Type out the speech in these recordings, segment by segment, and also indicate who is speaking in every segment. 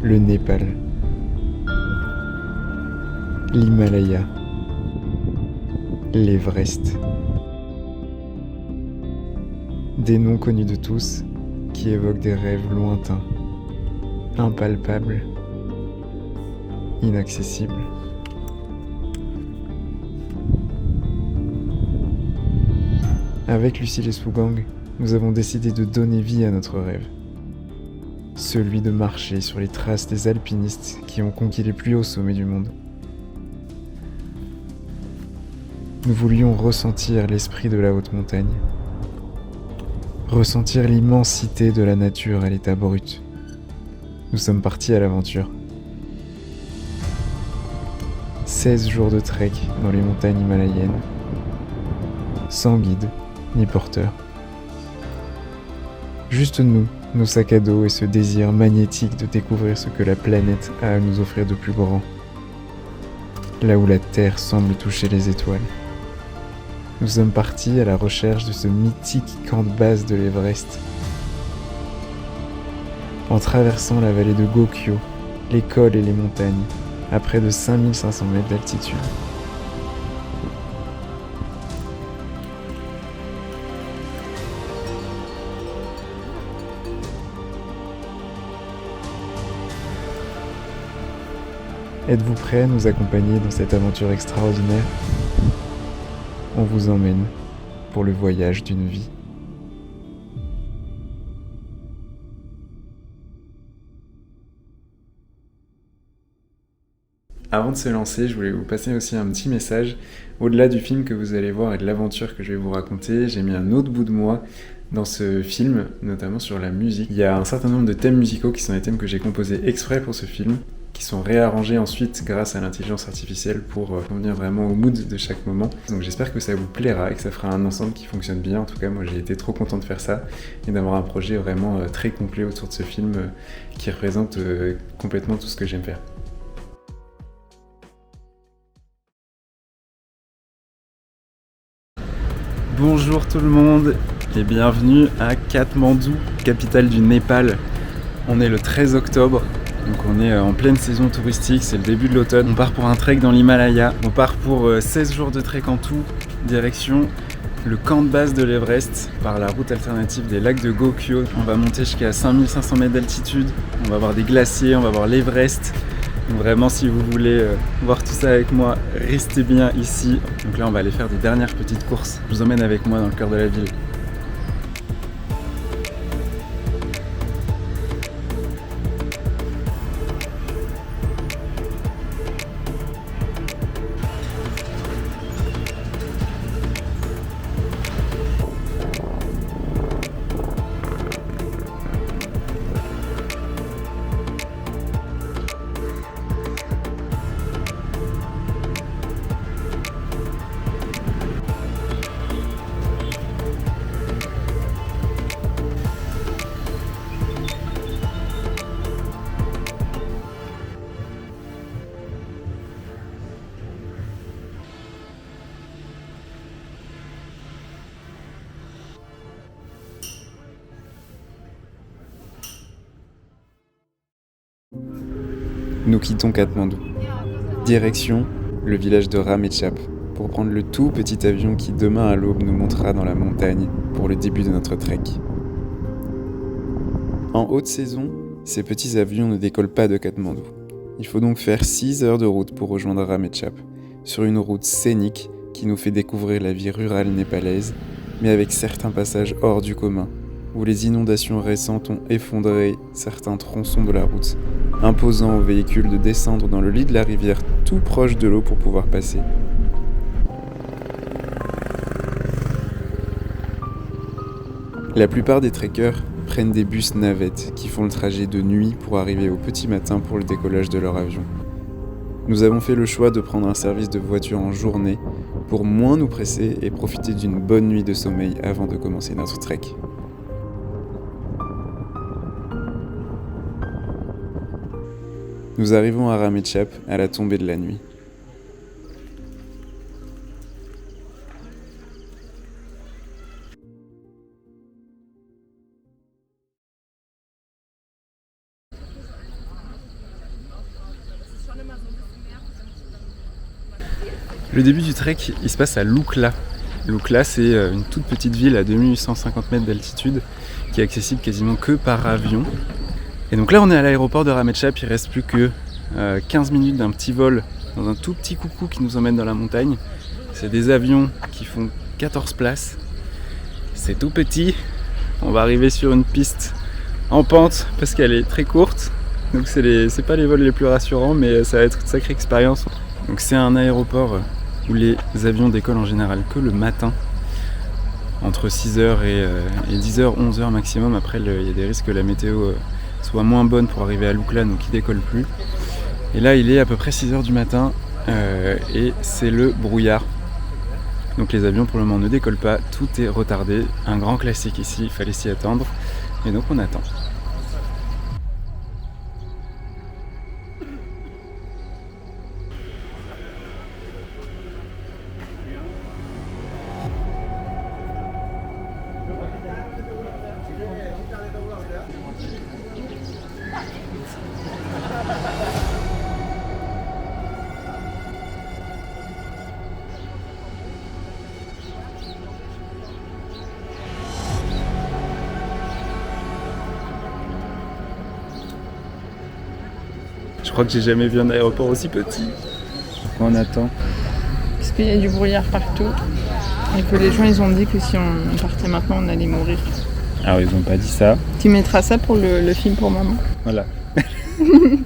Speaker 1: le Népal, l'Himalaya, l'Everest. Des noms connus de tous qui évoquent des rêves lointains, impalpables, inaccessibles. Avec Lucille et Sougang, nous avons décidé de donner vie à notre rêve. Celui de marcher sur les traces des alpinistes qui ont conquis les plus hauts sommets du monde. Nous voulions ressentir l'esprit de la haute montagne. Ressentir l'immensité de la nature à l'état brut. Nous sommes partis à l'aventure. 16 jours de trek dans les montagnes himalayennes, sans guide ni porteur. Juste nous, nos sacs à dos et ce désir magnétique de découvrir ce que la planète a à nous offrir de plus grand. Là où la Terre semble toucher les étoiles. Nous sommes partis à la recherche de ce mythique camp de base de l'Everest. En traversant la vallée de Gokyo, les cols et les montagnes, à près de 5500 mètres d'altitude. Êtes-vous prêts à nous accompagner dans cette aventure extraordinaire ? On vous emmène pour le voyage d'une vie. Avant de se lancer, je voulais vous passer aussi un petit message. Au-delà du film que vous allez voir et de l'aventure que je vais vous raconter, j'ai mis un autre bout de moi dans ce film, notamment sur la musique. Il y a un certain nombre de thèmes musicaux qui sont des thèmes que j'ai composés exprès pour ce film, qui sont réarrangés ensuite grâce à l'intelligence artificielle pour convenir vraiment au mood de chaque moment. Donc j'espère que ça vous plaira et que ça fera un ensemble qui fonctionne bien. En tout cas, moi j'ai été trop content de faire ça et d'avoir un projet vraiment très complet autour de ce film qui représente complètement tout ce que j'aime faire. Bonjour tout le monde et bienvenue à Katmandou, capitale du Népal. On est le 13 octobre, donc on est en pleine saison touristique, c'est le début de l'automne. On part pour un trek dans l'Himalaya, on part pour 16 jours de trek en tout, direction le camp de base de l'Everest par la route alternative des lacs de Gokyo. On va monter jusqu'à 5500 mètres d'altitude, on va voir des glaciers, on va voir l'Everest. Donc vraiment, si vous voulez voir tout ça avec moi, restez bien ici. Donc là, on va aller faire des dernières petites courses. Je vous emmène avec moi dans le cœur de la ville. Nous quittons Katmandou. Direction le village de Ramechhap pour prendre le tout petit avion qui demain à l'aube nous montera dans la montagne pour le début de notre trek. En haute saison, ces petits avions ne décollent pas de Katmandou. Il faut donc faire 6 heures de route pour rejoindre Ramechhap, sur une route scénique qui nous fait découvrir la vie rurale népalaise, mais avec certains passages hors du commun, où les inondations récentes ont effondré certains tronçons de la route, imposant aux véhicules de descendre dans le lit de la rivière tout proche de l'eau pour pouvoir passer. La plupart des trekkers prennent des bus navettes qui font le trajet de nuit pour arriver au petit matin pour le décollage de leur avion. Nous avons fait le choix de prendre un service de voiture en journée pour moins nous presser et profiter d'une bonne nuit de sommeil avant de commencer notre trek. Nous arrivons à Ramechhap à la tombée de la nuit. Le début du trek, il se passe à Lukla. Lukla, c'est une toute petite ville à 2850 mètres d'altitude qui est accessible quasiment que par avion. Et donc là, on est à l'aéroport de Ramechhap, il reste plus que 15 minutes d'un petit vol dans un tout petit coucou qui nous emmène dans la montagne. C'est des avions qui font 14 places. C'est tout petit. On va arriver sur une piste en pente parce qu'elle est très courte. Donc c'est pas les vols les plus rassurants, mais ça va être une sacrée expérience. Donc c'est un aéroport où les avions décollent en général que le matin, entre 6h et 10h, 11h maximum. Après, il y a des risques que la météo soit moins bonne pour arriver à Lukla, donc il décolle plus. Et là, il est à peu près 6h du matin et c'est le brouillard. Donc les avions pour le moment ne décollent pas, tout est retardé. Un grand classique ici, il fallait s'y attendre. Et donc on attend. Je crois que j'ai jamais vu un aéroport aussi petit. On attend.
Speaker 2: Parce qu'il y a du brouillard partout et que les gens ils ont dit que si on partait maintenant on allait mourir.
Speaker 1: Alors ils ont pas dit ça.
Speaker 2: Tu mettras ça pour le film pour maman.
Speaker 1: Voilà.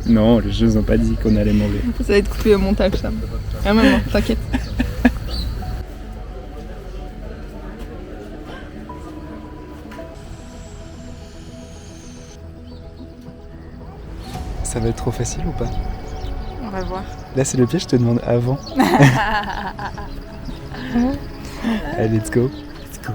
Speaker 1: Non, les jeux ont pas dit qu'on allait mourir.
Speaker 2: Ça va être coupé au montage ça. Ah maman, t'inquiète.
Speaker 1: Ça va être trop facile ou pas?
Speaker 2: On va voir.
Speaker 1: Là c'est le piège, je te demande avant. Allez, let's go. Let's go.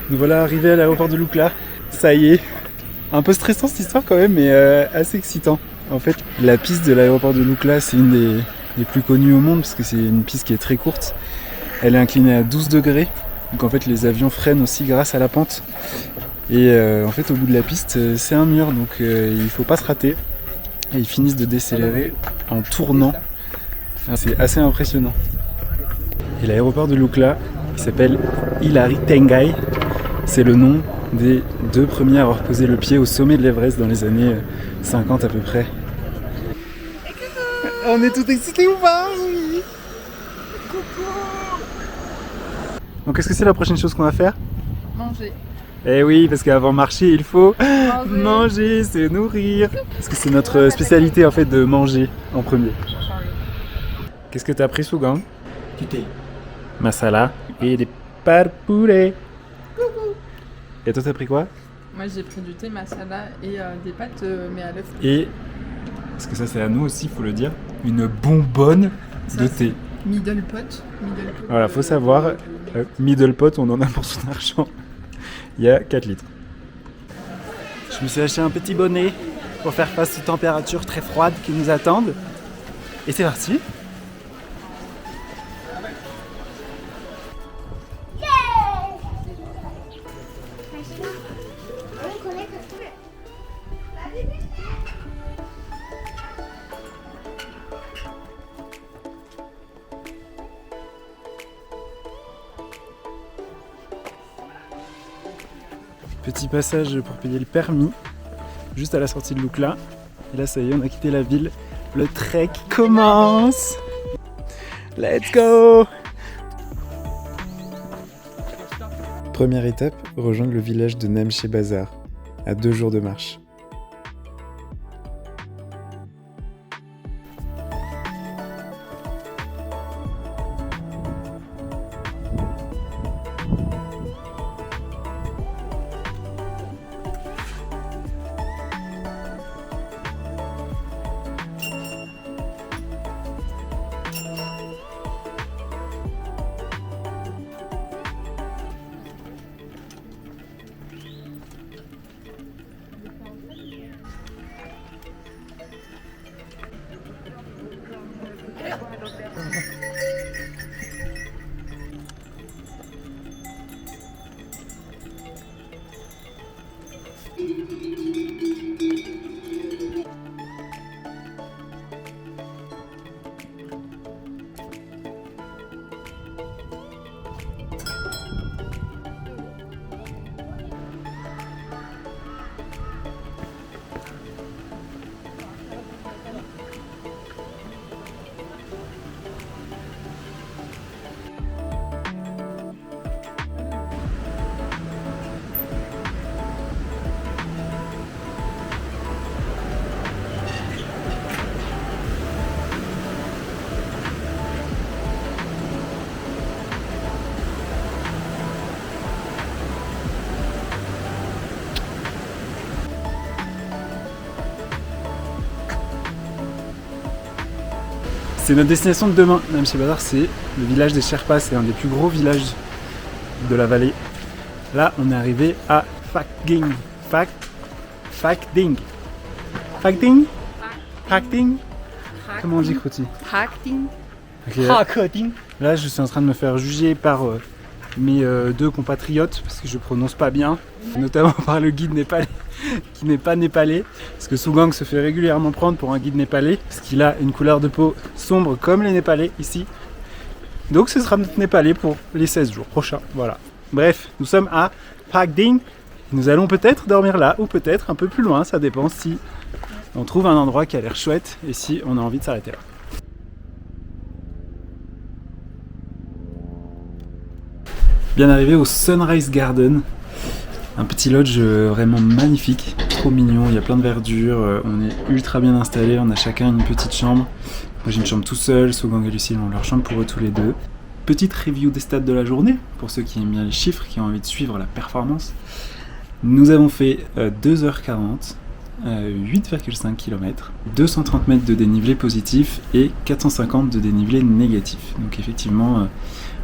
Speaker 1: Nous voilà arrivés à l'aéroport de Lukla. Ça y est. Un peu stressant cette histoire quand même, mais assez excitant. En fait, la piste de l'aéroport de Lukla, c'est une des plus connues au monde parce que c'est une piste qui est très courte. Elle est inclinée à 12 degrés. Donc en fait, les avions freinent aussi grâce à la pente. Et en fait, au bout de la piste, c'est un mur, donc il faut pas se rater. Et ils finissent de décélérer en tournant. C'est assez impressionnant. Et l'aéroport de Lukla, il s'appelle Hilary Tengai. C'est le nom des 2 premiers à avoir posé le pied au sommet de l'Everest dans les années 50 à peu près. On est tout excités ou pas? Oui. Donc est-ce que c'est la prochaine chose qu'on va faire?
Speaker 2: Manger.
Speaker 1: Eh oui, parce qu'avant marcher, il faut manger, se nourrir. Parce que c'est notre spécialité en fait de manger en premier. Qu'est-ce que t'as pris, Sougang?
Speaker 3: Du thé.
Speaker 1: Masala et des parpourets. Et toi, t'as pris quoi?
Speaker 2: Moi j'ai pris du thé masala et des pâtes mais à l'œuf.
Speaker 1: Et, parce que ça c'est à nous aussi, faut le dire, une bonbonne de thé.
Speaker 2: Middle pot.
Speaker 1: Voilà, faut savoir, middle pot, on en a pour son argent. Il y a 4 litres. Je me suis acheté un petit bonnet pour faire face aux températures très froides qui nous attendent. Et c'est parti. Petit passage pour payer le permis, juste à la sortie de Lukla. Et là, ça y est, on a quitté la ville. Le trek commence. Let's go! Première étape, rejoindre le village de Namche Bazar, à 2 jours de marche. C'est notre destination de demain. Namche Bazar, c'est le village des Sherpas, c'est un des plus gros villages de la vallée. Là, on est arrivé à Phakding. Phakding. Comment on dit, Kroti?
Speaker 2: Phakding.
Speaker 1: Okay. Là, je suis en train de me faire juger par mes 2 compatriotes, parce que je prononce pas bien, notamment par le guide népalais, qui n'est pas népalais, parce que Sougang se fait régulièrement prendre pour un guide népalais, parce qu'il a une couleur de peau sombre comme les népalais ici. Donc ce sera notre népalais pour les 16 jours prochains, voilà. Bref, nous sommes à Phakding, nous allons peut-être dormir là, ou peut-être un peu plus loin, ça dépend si on trouve un endroit qui a l'air chouette, et si on a envie de s'arrêter là. Bien arrivé au Sunrise Garden, un petit lodge vraiment magnifique, trop mignon, il y a plein de verdure, on est ultra bien installé, on a chacun une petite chambre. Moi j'ai une chambre tout seul, Sougang et Lucille ont leur chambre pour eux tous les deux. Petite review des stats de la journée, pour ceux qui aiment bien les chiffres, qui ont envie de suivre la performance. Nous avons fait 2h40, 8,5 km, 230 mètres de dénivelé positif et 450 de dénivelé négatif. Donc effectivement,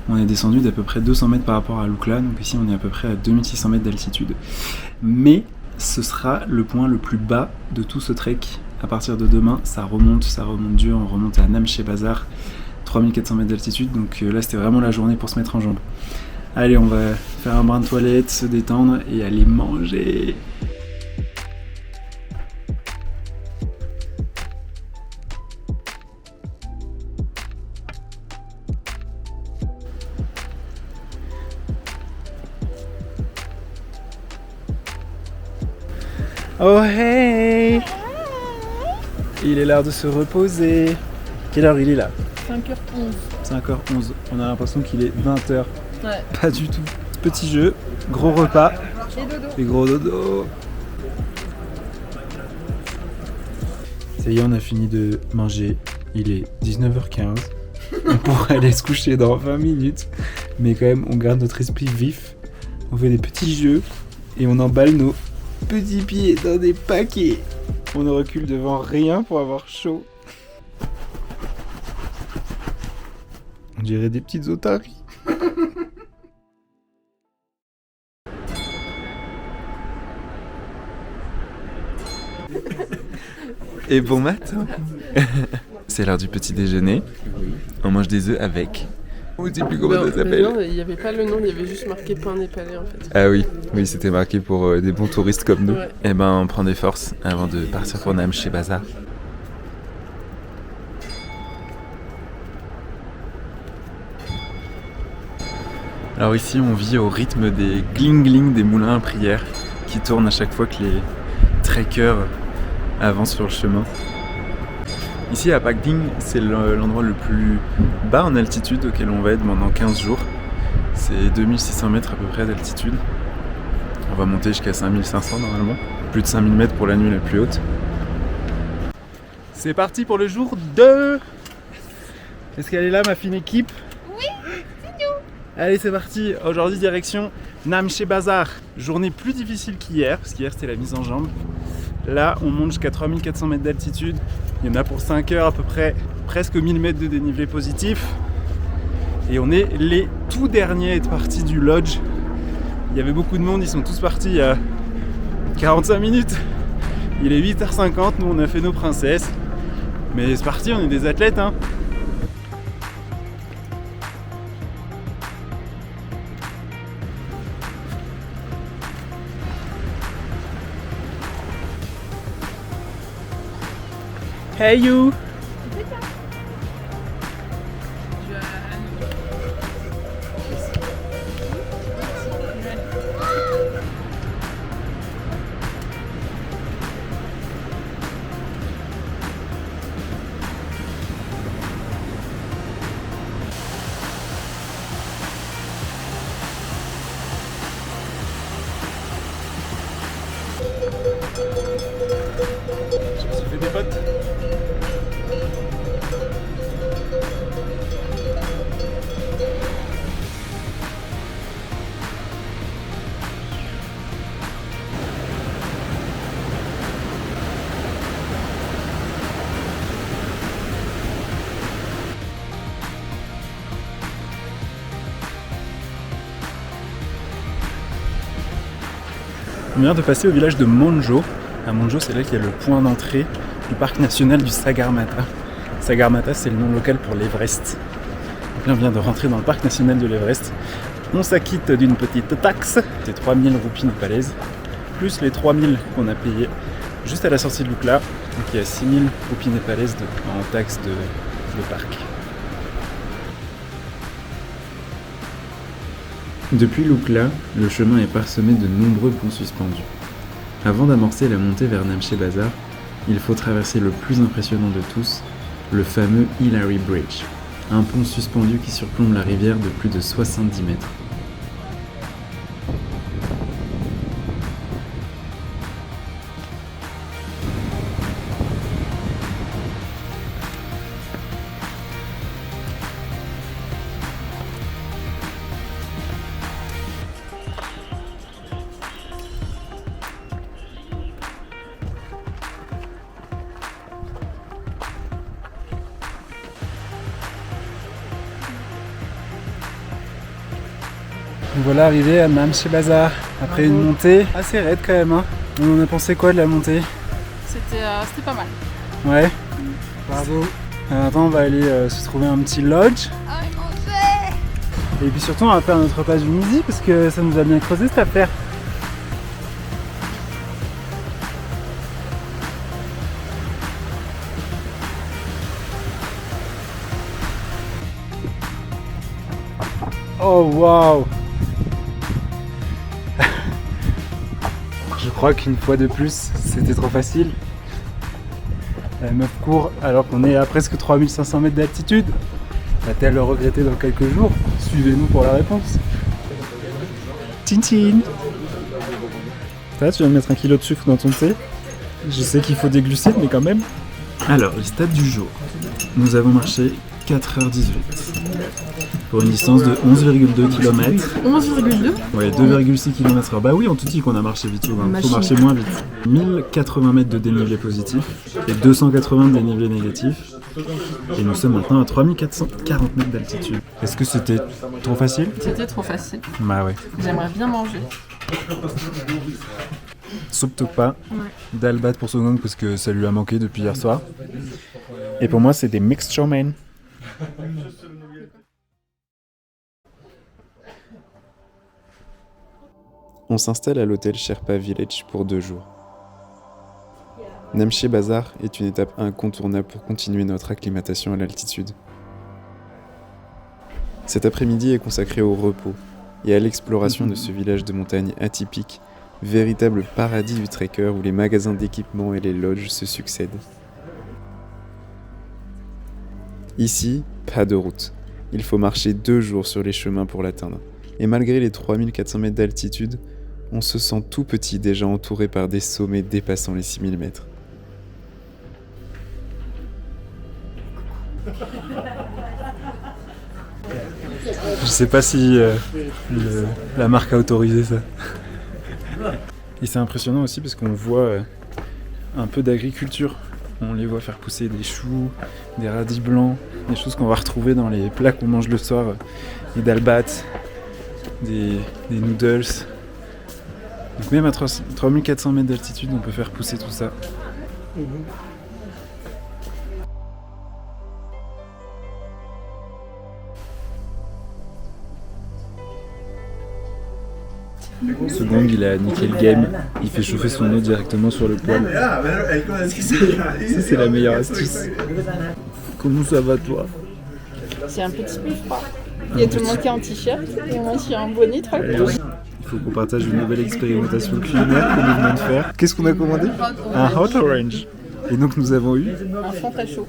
Speaker 1: on est descendu d'à peu près 200 mètres par rapport à Lukla, donc ici on est à peu près à 2600 mètres d'altitude. Mais ce sera le point le plus bas de tout ce trek. À partir de demain, ça remonte dur, on remonte à Namche Bazar, 3400 mètres d'altitude, donc là c'était vraiment la journée pour se mettre en jambes. Allez, on va faire un brin de toilette, se détendre et aller manger. Oh hey! Il est l'heure de se reposer. Quelle heure il est là?
Speaker 2: 5h11.
Speaker 1: 5h11. On a l'impression qu'il est 20h.
Speaker 2: Ouais.
Speaker 1: Pas du tout. Petit jeu, gros repas
Speaker 2: Et dodo.
Speaker 1: et gros dodo. Ça y est, on a fini de manger. Il est 19h15. On pourrait aller se coucher dans 20 minutes. Mais quand même, on garde notre esprit vif. On fait des petits jeux et on emballe nos petits pieds dans des paquets. On ne recule devant rien pour avoir chaud. On dirait des petites otaries. Et bon matin. C'est l'heure du petit déjeuner. On mange des œufs avec. On ne sait plus comment ça s'appelle.
Speaker 3: Non, il n'y avait pas le nom, il y avait juste marqué pain népalais en fait.
Speaker 1: Ah oui, c'était marqué pour des bons touristes comme nous.
Speaker 3: Ouais.
Speaker 1: Et ben on prend des forces avant de partir pour Namche Bazar. Alors ici on vit au rythme des gling-gling des moulins à prière qui tournent à chaque fois que les trekkers avancent sur le chemin. Ici à Pakding, c'est l'endroit le plus bas en altitude auquel on va être pendant 15 jours. C'est 2600 mètres à peu près d'altitude. On va monter jusqu'à 5500 normalement. Plus de 5000 mètres pour la nuit la plus haute. C'est parti pour le jour 2. Est-ce qu'elle est là ma fine équipe?
Speaker 2: Oui, c'est nous.
Speaker 1: Allez c'est parti, aujourd'hui direction Namche Bazar. Journée plus difficile qu'hier, parce qu'hier c'était la mise en jambe. Là on monte jusqu'à 3400 mètres d'altitude. Il y en a pour 5 heures à peu près, presque 1000 mètres de dénivelé positif. Et on est les tout derniers à être partis du lodge. Il y avait beaucoup de monde, ils sont tous partis il y a 45 minutes. Il est 8h50, nous on a fait nos princesses. Mais c'est parti, on est des athlètes hein. Hey you! Je me suis fait des potes. On vient de passer au village de Monjo. À Monjo, c'est là qu'il y a le point d'entrée du parc national du Sagarmatha. Sagarmatha, c'est le nom local pour l'Everest. Donc là, on vient de rentrer dans le parc national de l'Everest. On s'acquitte d'une petite taxe, c'est 3000 roupies népalaises, plus les 3000 qu'on a payés juste à la sortie de Lukla. Donc il y a 6000 roupies népalaises en taxe de parc. Depuis Lukla, le chemin est parsemé de nombreux ponts suspendus. Avant d'amorcer la montée vers Namche Bazar, il faut traverser le plus impressionnant de tous, le fameux Hillary Bridge, un pont suspendu qui surplombe la rivière de plus de 70 mètres. Donc voilà, arrivé à Namche Bazar, après une montée assez raide quand même. Hein. On en a pensé quoi de la montée?
Speaker 2: C'était pas mal.
Speaker 1: Ouais. Bravo. Maintenant on va aller se trouver un petit lodge.
Speaker 2: Ah oui, manger.
Speaker 1: Et puis surtout on va faire notre repas du midi parce que ça nous a bien creusé cette affaire. Oh waouh! Je crois qu'une fois de plus, c'était trop facile. La meuf court alors qu'on est à presque 3500 mètres d'altitude. Va-t-elle le regretter dans quelques jours? Suivez-nous pour la réponse. Tintine! Ça, tu vas me mettre 1 kilo de sucre dans ton thé? Je sais qu'il faut des glucides, mais quand même. Alors, les stats du jour. Nous avons marché 4h18. Pour une distance de 11,2 km.
Speaker 2: 11,2.
Speaker 1: Ouais, 2,6 km/h. Bah oui, on te dit qu'on a marché vite, il faut marcher moins vite. 1080 mètres de dénivelé positif et 280 de dénivelé négatif. Et nous sommes maintenant à 3440 mètres d'altitude. Est-ce que c'était trop facile?
Speaker 2: C'était trop facile.
Speaker 1: Bah ouais.
Speaker 2: J'aimerais bien manger.
Speaker 1: Soupe tokpa,
Speaker 2: Ouais.
Speaker 1: dalbat pour Sonong parce que ça lui a manqué depuis hier soir. Et pour moi, c'est des mixed chow mein. On s'installe à l'hôtel Sherpa Village pour 2 jours. Namche Bazar est une étape incontournable pour continuer notre acclimatation à l'altitude. Cet après-midi est consacré au repos et à l'exploration de ce village de montagne atypique, véritable paradis du trekker où les magasins d'équipements et les lodges se succèdent. Ici, pas de route. Il faut marcher 2 jours sur les chemins pour l'atteindre. Et malgré les 3400 mètres d'altitude, on se sent tout petit déjà entouré par des sommets dépassant les 6000 mètres. Je sais pas si la marque a autorisé ça. Et c'est impressionnant aussi parce qu'on voit un peu d'agriculture. On les voit faire pousser des choux, des radis blancs, des choses qu'on va retrouver dans les plats qu'on mange le soir, des dalbats, des noodles. Donc même à 3400 mètres d'altitude, on peut faire pousser tout ça. Ce gong, il a niqué le game. Il fait chauffer son eau directement sur le poêle. Ça, c'est la meilleure astuce. Comment ça va, toi?
Speaker 2: C'est un petit peu froid. Il y a tout le monde qui est en t-shirt et moi je suis en bonnet tranquille.
Speaker 1: Il faut qu'on partage une nouvelle expérimentation culinaire que nous venons de faire. Qu'est-ce qu'on a commandé? Un hot orange. Et donc nous avons eu
Speaker 2: Un Fanta chaud.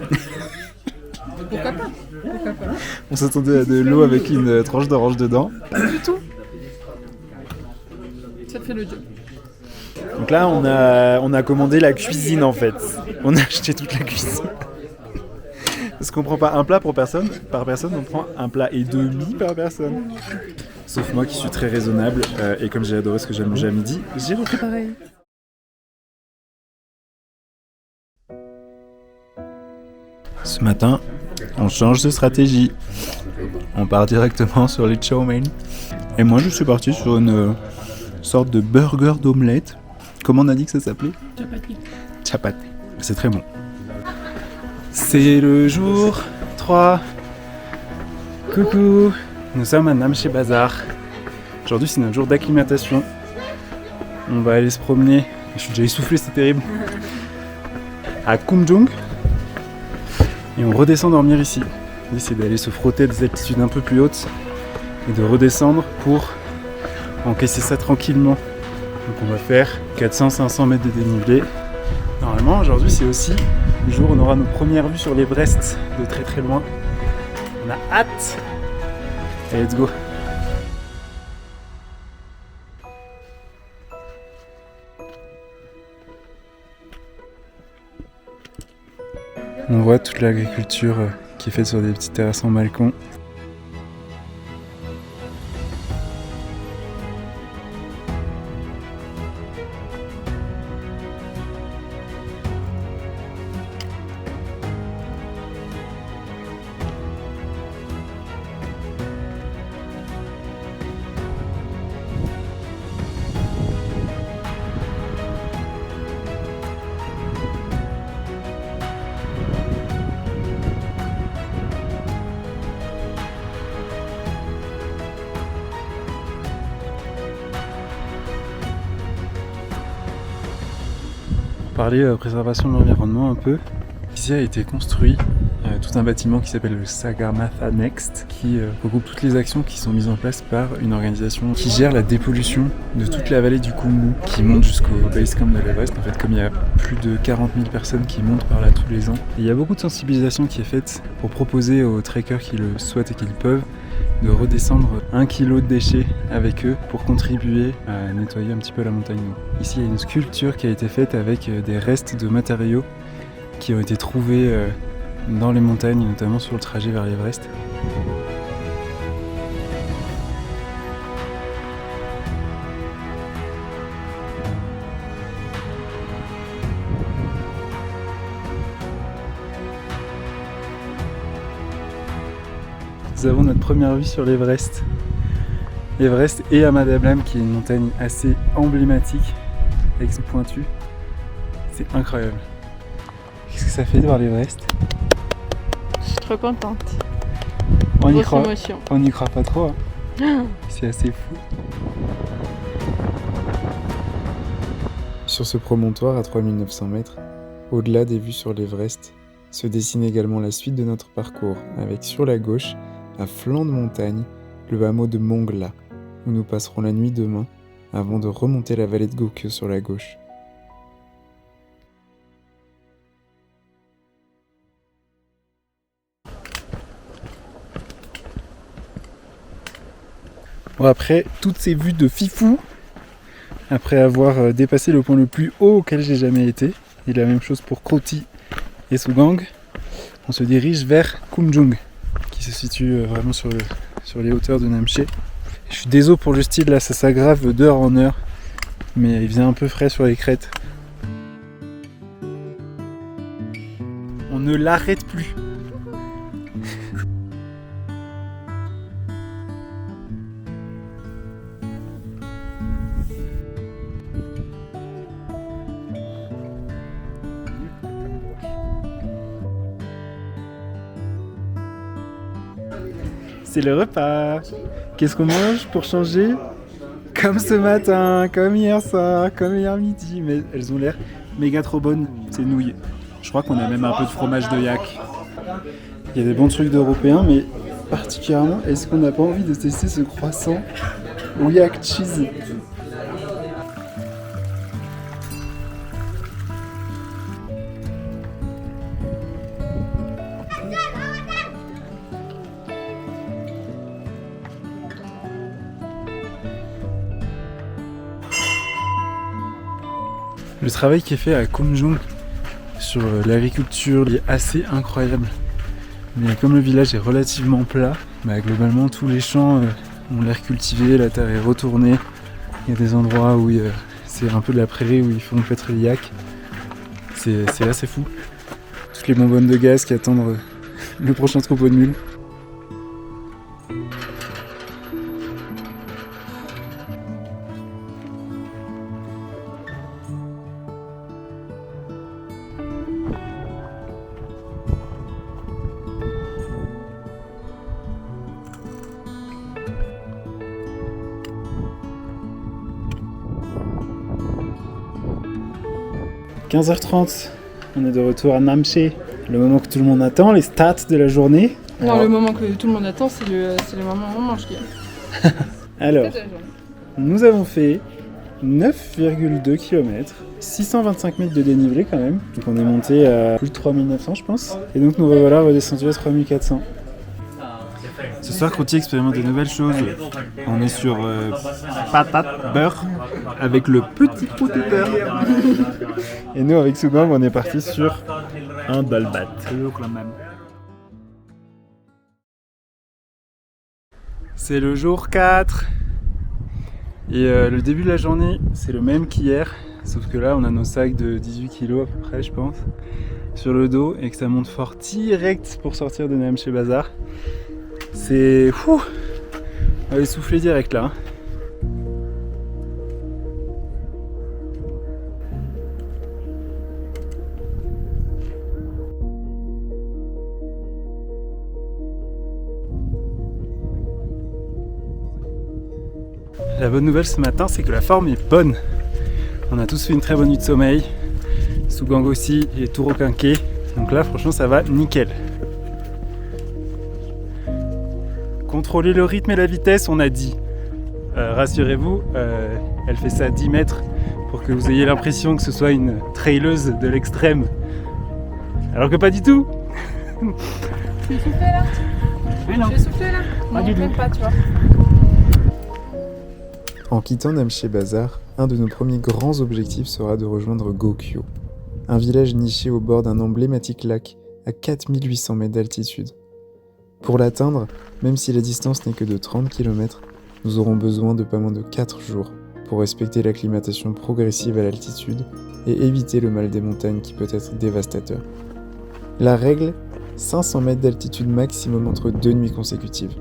Speaker 2: Pourquoi pas?
Speaker 1: On s'attendait à de l'eau avec une tranche d'orange dedans.
Speaker 2: Pas du tout. Ça fait le job.
Speaker 1: Donc là, on a commandé la cuisine en fait. On a acheté toute la cuisine. Parce qu'on prend pas un plat par personne, on prend un plat et demi par personne. Sauf moi qui suis très raisonnable et comme j'ai adoré ce que j'ai mangé à midi, j'ai refait pareil. Ce matin, on change de stratégie. On part directement sur les chow mein. Et moi, je suis parti sur une sorte de burger d'omelette. Comment on a dit que ça s'appelait?
Speaker 2: Chapati.
Speaker 1: Chapati. C'est très bon. C'est le jour 3. Coucou. Nous sommes à Namche Bazar. Aujourd'hui, c'est notre jour d'acclimatation. On va aller se promener. Je suis déjà essoufflé, c'est terrible. À Kumjung. Et on redescend dormir ici. L'idée, c'est d'aller se frotter à des altitudes un peu plus hautes et de redescendre pour encaisser ça tranquillement. Donc on va faire 400-500 mètres de dénivelé. Normalement, aujourd'hui, c'est aussi le jour où on aura nos premières vues sur l'Everest de très très loin. On a hâte. Allez, let's go. On voit toute l'agriculture qui est faite sur des petites terrasses en balcon. Parler préservation de l'environnement un peu. Ici a été construit tout un bâtiment qui s'appelle le Sagarmatha Next, qui regroupe toutes les actions qui sont mises en place par une organisation qui gère la dépollution de toute la vallée du Khumbu, qui monte jusqu'au base camp de l'Everest. En fait, comme il y a plus de 40 000 personnes qui montent par là tous les ans, et il y a beaucoup de sensibilisation qui est faite pour proposer aux trekkers qui le souhaitent et qui le peuvent de redescendre 1 kg de déchets avec eux pour contribuer à nettoyer un petit peu la montagne. Ici, il y a une sculpture qui a été faite avec des restes de matériaux qui ont été trouvés dans les montagnes, notamment sur le trajet vers l'Everest. nous avons notre première vue sur l'Everest. Everest et Ama Dablam, qui est une montagne assez emblématique avec son pointu. C'est incroyable. Qu'est-ce que ça fait de voir l'Everest?
Speaker 2: Je suis trop contente.
Speaker 1: On y
Speaker 2: Grosse
Speaker 1: croit.
Speaker 2: émotion.
Speaker 1: On n'y croit pas trop. Hein. C'est assez fou. Sur ce promontoire à 3900 mètres, au-delà des vues sur l'Everest, se dessine également la suite de notre parcours, avec sur la gauche, à flanc de montagne, le hameau de Mongla, où nous passerons la nuit demain, avant de remonter la vallée de Gokyo sur la gauche. Bon, après toutes ces vues de fifou, après avoir dépassé le point le plus haut auquel j'ai jamais été, et la même chose pour Kroti et Sougang, on se dirige vers Kumjung, qui se situe vraiment sur les hauteurs de Namche. Je suis désolé pour le style, là ça s'aggrave d'heure en heure, mais il vient un peu frais sur les crêtes. On ne l'arrête plus. C'est le repas. Qu'est-ce qu'on mange pour changer? Comme ce matin, comme hier soir, comme hier midi. Mais elles ont l'air méga trop bonnes, ces nouilles. Je crois qu'on a même un peu de fromage de yak. Il y a des bons trucs d'européens, mais particulièrement, est-ce qu'on n'a pas envie de tester ce croissant au yak cheese? Le travail qui est fait à Kumjung sur l'agriculture est assez incroyable. Mais comme le village est relativement plat, globalement tous les champs ont l'air cultivés, la terre est retournée. Il y a des endroits où c'est un peu de la prairie où ils font paître les yaks. C'est assez fou. Toutes les bonbonnes de gaz qui attendent le prochain troupeau de mules. « 15h30, on est de retour à Namche, le moment que tout le monde attend, les stats de la journée.
Speaker 2: Non, le moment que tout le monde attend, c'est le moment où on mange.
Speaker 1: Alors, nous avons fait 9,2 km, 625 mètres de dénivelé quand même. Donc on est monté à plus de 3900 je pense. Et donc nous revoilà redescendus à 3400. Ce soir, Kroti expérimente de nouvelles choses. On est sur patate beurre avec le petit pot de beurre. Et nous, avec Sougang, on est parti sur un balbat. C'est le jour 4. Et le début de la journée, c'est le même qu'hier. Sauf que là, on a nos sacs de 18 kg à peu près, je pense, sur le dos. Et que ça monte fort direct pour sortir de Namche Bazar. C'est fou. On va essouffler direct là. La bonne nouvelle ce matin, c'est que la forme est bonne. On a tous fait une très bonne nuit de sommeil. Sougang aussi et tout requinqué. Donc là, franchement, ça va nickel. Contrôler le rythme et la vitesse, on a dit. Rassurez-vous, elle fait ça à 10 mètres pour que vous ayez l'impression que ce soit une traileuse de l'extrême. Alors que pas du tout.
Speaker 2: Tu es soufflé là?
Speaker 1: Mais non.
Speaker 2: Tu es soufflé là?
Speaker 1: Pas
Speaker 2: Non,
Speaker 1: du
Speaker 2: même
Speaker 1: tout.
Speaker 2: pas, tu vois.
Speaker 4: En quittant Namche Bazar, un de nos premiers grands objectifs sera de rejoindre Gokyo, un village niché au bord d'un emblématique lac à 4800 mètres d'altitude. Pour l'atteindre, même si la distance n'est que de 30 km, nous aurons besoin de pas moins de 4 jours pour respecter l'acclimatation progressive à l'altitude et éviter le mal des montagnes qui peut être dévastateur. La règle, 500 mètres d'altitude maximum entre 2 nuits consécutives.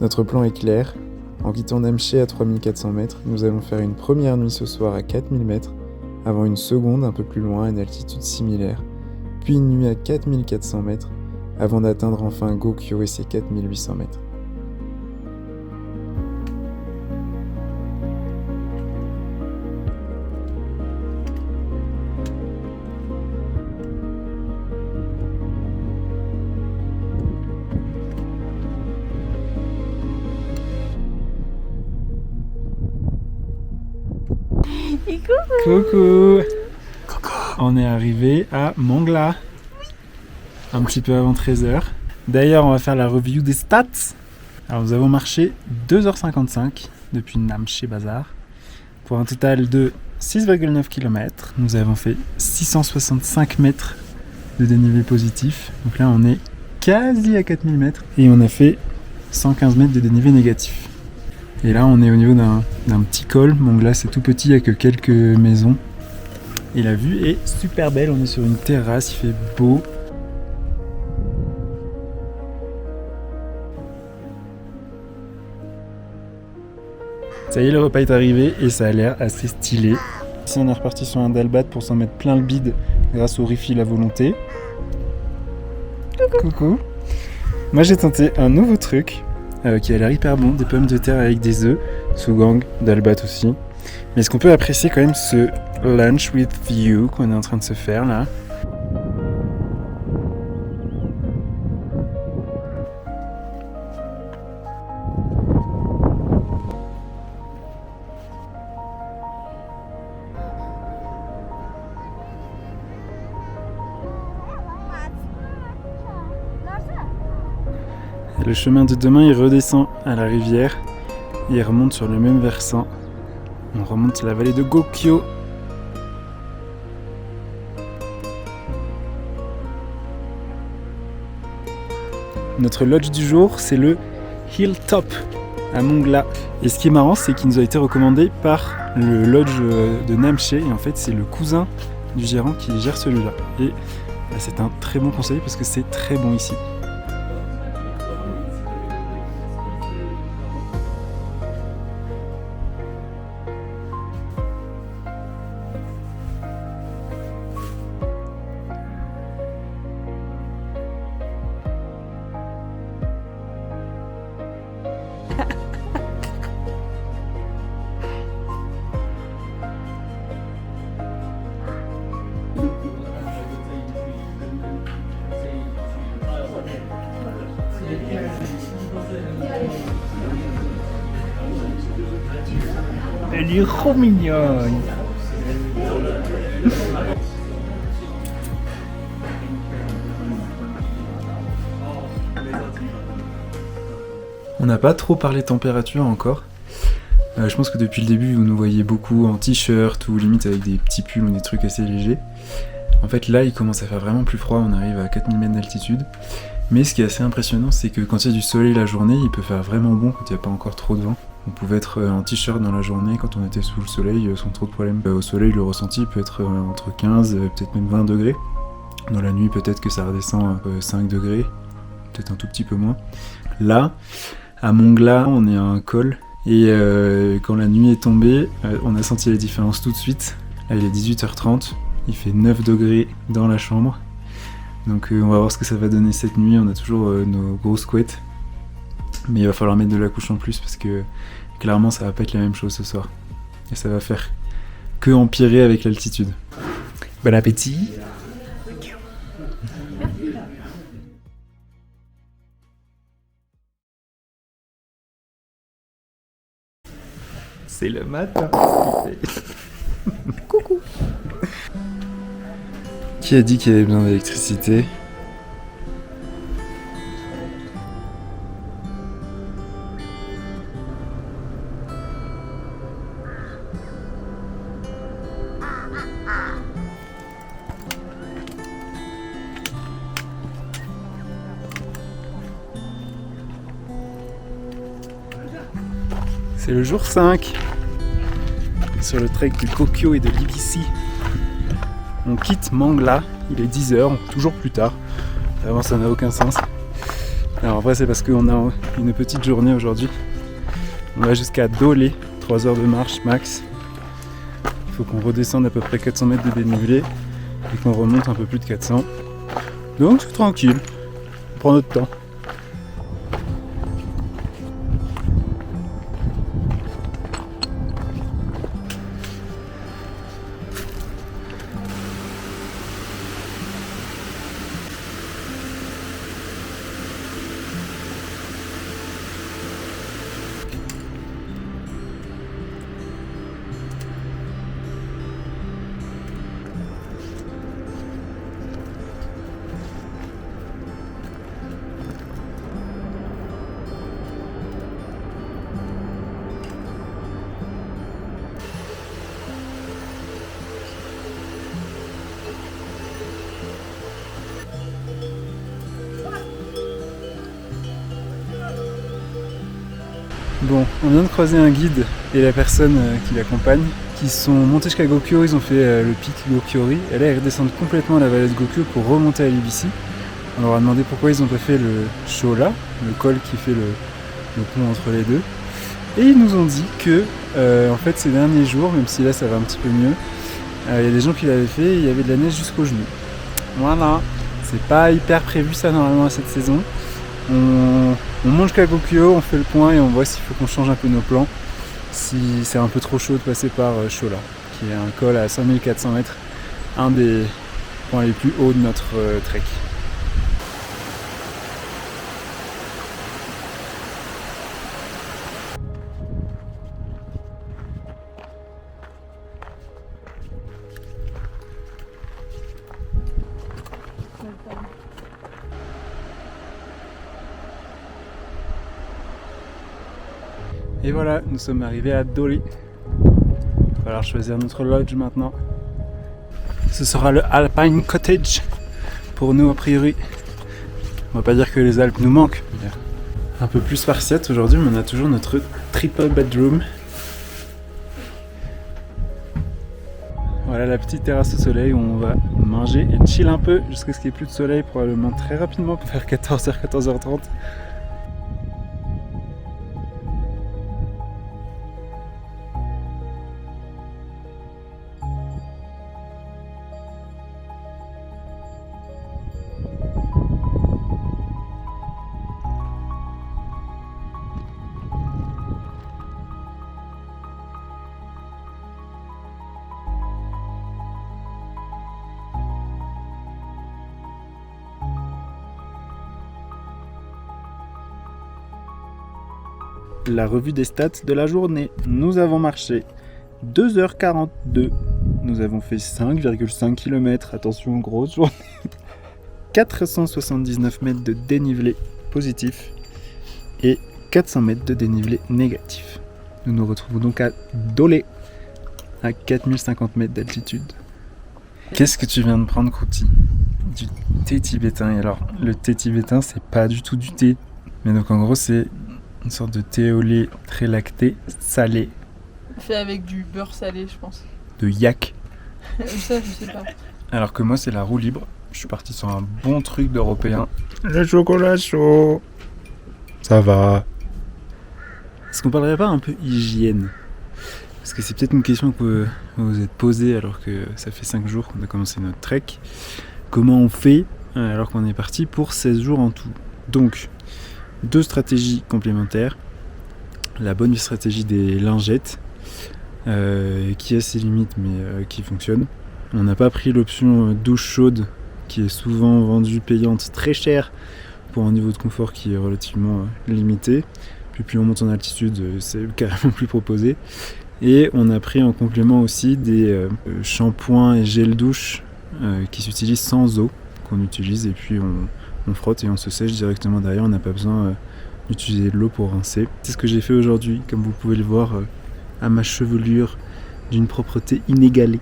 Speaker 4: Notre plan est clair. En quittant Namché à 3400 mètres, nous allons faire une première nuit ce soir à 4000 mètres, avant une seconde un peu plus loin à une altitude similaire, puis une nuit à 4400 mètres, avant d'atteindre enfin Gokyo et ses 4800 mètres.
Speaker 1: Coucou. On est arrivé à Mongla, un petit peu avant 13h. D'ailleurs, on va faire la review des stats. Alors, nous avons marché 2h55 depuis Namché Bazar pour un total de 6,9 km. Nous avons fait 665 mètres de dénivelé positif. Donc là, on est quasi à 4000 mètres et on a fait 115 mètres de dénivelé négatif. Et là, on est au niveau d'un petit col. Mongla, c'est tout petit, il n'y a que quelques maisons. Et la vue est super belle. On est sur une terrasse, il fait beau. Ça y est, le repas est arrivé et ça a l'air assez stylé. Ici, on est reparti sur un dalbat pour s'en mettre plein le bide grâce au refill à volonté. Coucou. Moi, j'ai tenté un nouveau truc. Qui a l'air hyper bon, des pommes de terre avec des œufs, sougang, dalbat aussi. Mais est-ce qu'on peut apprécier quand même ce lunch with view qu'on est en train de se faire là? Le chemin de demain, il redescend à la rivière et il remonte sur le même versant. On remonte la vallée de Gokyo. Notre lodge du jour, c'est le Hilltop à Mongla. Et ce qui est marrant, c'est qu'il nous a été recommandé par le lodge de Namché. Et en fait, c'est le cousin du gérant qui gère celui-là. Et c'est un très bon conseil parce que c'est très bon ici. Elle est trop mignonne. On n'a pas trop parlé température encore. Je pense que depuis le début, vous nous voyez beaucoup en t-shirt ou limite avec des petits pulls ou des trucs assez légers. En fait, là, il commence à faire vraiment plus froid. On arrive à 4000 mètres d'altitude. Mais ce qui est assez impressionnant, c'est que quand il y a du soleil la journée, il peut faire vraiment bon quand il n'y a pas encore trop de vent. On pouvait être en t-shirt dans la journée quand on était sous le soleil sans trop de problème. Au soleil, le ressenti peut être entre 15 peut-être même 20 degrés. Dans la nuit, peut-être que ça redescend à 5 degrés, peut-être un tout petit peu moins. Là, à Mongla, on est à un col et quand la nuit est tombée, on a senti la différence tout de suite. Là, il est 18h30, il fait 9 degrés dans la chambre. Donc on va voir ce que ça va donner cette nuit. On a toujours nos grosses couettes. Mais il va falloir mettre de la couche en plus parce que clairement ça va pas être la même chose ce soir. Et ça va faire que empirer avec l'altitude. Bon appétit! C'est le matin. Coucou. Qui a dit qu'il y avait besoin d'électricité? C'est le jour 5 sur le trek de Gokyo et de Libissi. On quitte Mongla, il est 10h, toujours plus tard. Vraiment, ça n'a aucun sens. Alors en vrai, c'est parce qu'on a une petite journée aujourd'hui. On va jusqu'à Dolé, 3 heures de marche max. Il faut qu'on redescende à peu près 400 mètres de dénivelé et qu'on remonte un peu plus de 400. Donc c'est tranquille, on prend notre temps. Bon, on vient de croiser un guide et la personne qui l'accompagne, qui sont montés jusqu'à Gokyo, ils ont fait le pic Gokyori, et là ils redescendent complètement la vallée de Gokyo pour remonter à l'Ibisi. On leur a demandé pourquoi ils n'ont pas fait le Shola, le col qui fait le pont entre les deux. Et ils nous ont dit que, en fait, ces derniers jours, même si là ça va un petit peu mieux, il y a des gens qui l'avaient fait et il y avait de la neige jusqu'aux genoux. Voilà, c'est pas hyper prévu ça normalement à cette saison. On monte jusqu'à Gokyo, on fait le point et on voit s'il faut qu'on change un peu nos plans. Si c'est un peu trop chaud de passer par Shola, qui est un col à 5400 mètres, un des points les plus hauts de notre trek. Et voilà, nous sommes arrivés à Dolé. Il va falloir choisir notre lodge maintenant. Ce sera le Alpine Cottage pour nous a priori. On va pas dire que les Alpes nous manquent. Un peu plus spartiate aujourd'hui, mais on a toujours notre triple bedroom. Voilà la petite terrasse au soleil où on va manger et chill un peu jusqu'à ce qu'il n'y ait plus de soleil, probablement très rapidement pour faire 14h, 14h30. La revue des stats de la journée. Nous avons marché 2h42. Nous avons fait 5,5 km. Attention, grosse journée. 479 mètres de dénivelé positif et 400 mètres de dénivelé négatif. Nous nous retrouvons donc à Dolé, à 4050 mètres d'altitude. Qu'est-ce que tu viens de prendre, Krouti? Du thé tibétain. Et alors, le thé tibétain, c'est pas du tout du thé. Mais donc, en gros, c'est une sorte de thé au lait très lacté, salé.
Speaker 2: Fait avec du beurre salé, je pense.
Speaker 1: De yak.
Speaker 2: Ça, je sais pas.
Speaker 1: Alors que moi, c'est la roue libre. Je suis parti sur un bon truc d'européen. Le chocolat chaud. Ça va. Est-ce qu'on parlerait pas un peu hygiène? Parce que c'est peut-être une question que vous vous êtes posée alors que ça fait 5 jours qu'on a commencé notre trek. Comment on fait alors qu'on est parti pour 16 jours en tout? Donc, 2 stratégies complémentaires. La bonne stratégie des lingettes, qui a ses limites mais qui fonctionne. On n'a pas pris l'option douche chaude qui est souvent vendue payante très cher pour un niveau de confort qui est relativement limité. Puis plus on monte en altitude, c'est carrément plus proposé. Et on a pris en complément aussi des shampoings et gel douche qui s'utilisent sans eau, qu'on utilise et puis on frotte et on se sèche directement derrière, on n'a pas besoin d'utiliser de l'eau pour rincer. C'est ce que j'ai fait aujourd'hui, comme vous pouvez le voir, à ma chevelure d'une propreté inégalée.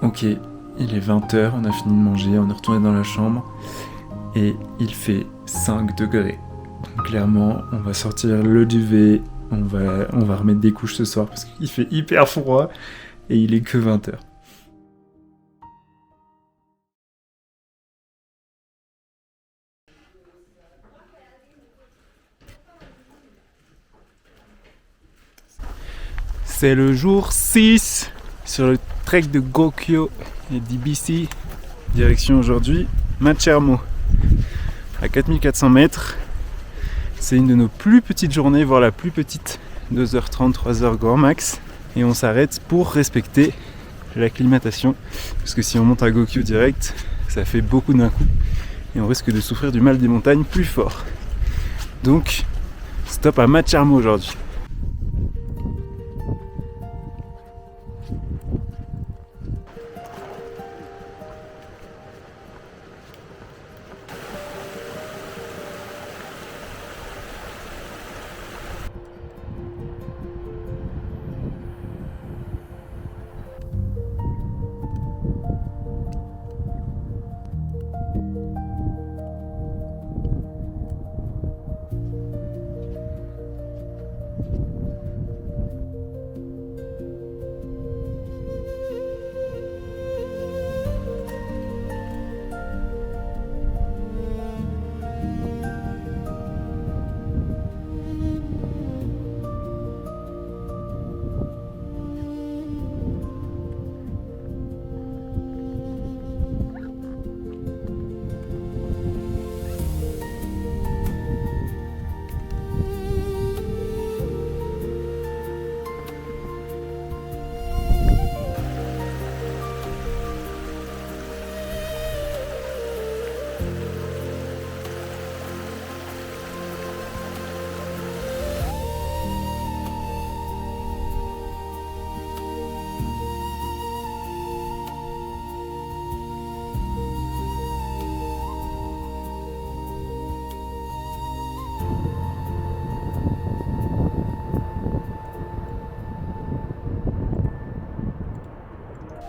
Speaker 1: Ok, il est 20h, on a fini de manger, on est retourné dans la chambre et il fait 5 degrés. Donc clairement, on va sortir le duvet, on va remettre des couches ce soir parce qu'il fait hyper froid et il est que 20h. C'est le jour 6 sur le trek de Gokyo et d'Ibisi. Direction aujourd'hui Machermo. À 4400 mètres. C'est une de nos plus petites journées, voire la plus petite. 2h30, 3h grand max. Et on s'arrête pour respecter l'acclimatation. Parce que si on monte à Gokyo direct, ça fait beaucoup d'un coup. Et on risque de souffrir du mal des montagnes plus fort. Donc, stop à Machermo aujourd'hui.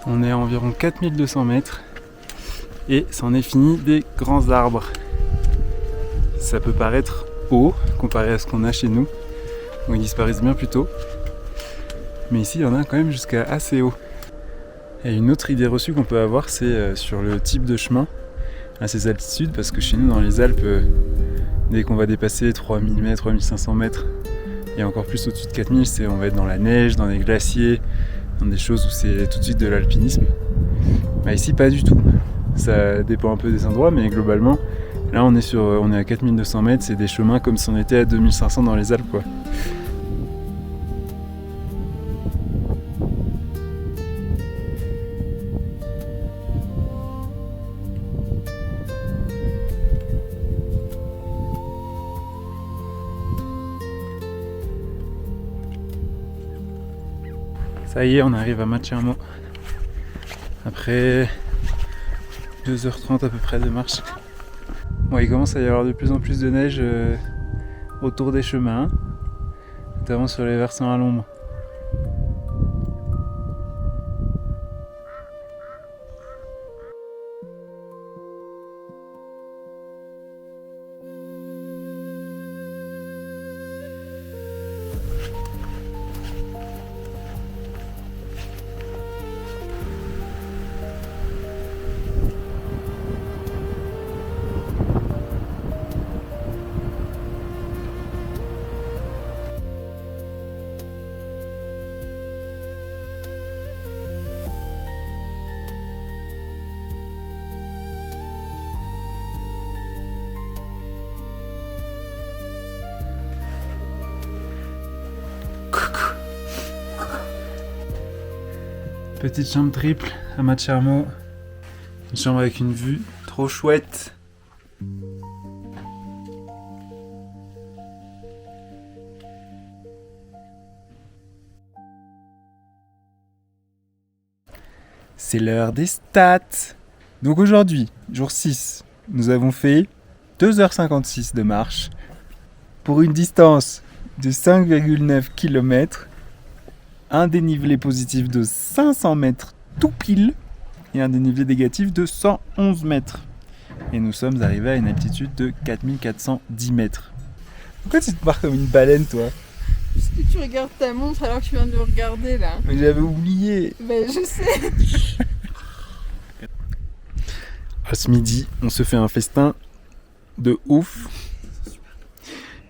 Speaker 1: On est à environ 4200 mètres et c'en est fini des grands arbres. Ça peut paraître haut comparé à ce qu'on a chez nous, où ils disparaissent bien plus tôt. Mais ici, il y en a quand même jusqu'à assez haut. Et une autre idée reçue qu'on peut avoir, c'est sur le type de chemin à ces altitudes, parce que chez nous, dans les Alpes, dès qu'on va dépasser 3000 mètres, 3500 mètres, et encore plus au-dessus de 4000, on va être dans la neige, dans des glaciers, dans des choses où c'est tout de suite de l'alpinisme. Bah ici, pas du tout. Ça dépend un peu des endroits, mais globalement, là, on est à 4200 mètres, c'est des chemins comme si on était à 2500 dans les Alpes, quoi. Ça y est, on arrive à Machermo. Après 2h30 à peu près de marche. Bon, il commence à y avoir de plus en plus de neige autour des chemins, notamment sur les versants à l'ombre. Petite chambre triple à Machermo. Une chambre avec une vue trop chouette. C'est l'heure des stats. Donc aujourd'hui, jour 6, nous avons fait 2h56 de marche pour une distance de 5,9 km, un dénivelé positif de 500 mètres tout pile et un dénivelé négatif de 111 mètres. Et nous sommes arrivés à une altitude de 4410 mètres. Pourquoi tu te marres comme une baleine, toi?
Speaker 2: Parce que tu regardes ta montre alors que tu viens de le regarder là.
Speaker 1: Mais j'avais oublié.
Speaker 2: Ben je sais.
Speaker 1: À ce midi, on se fait un festin de ouf.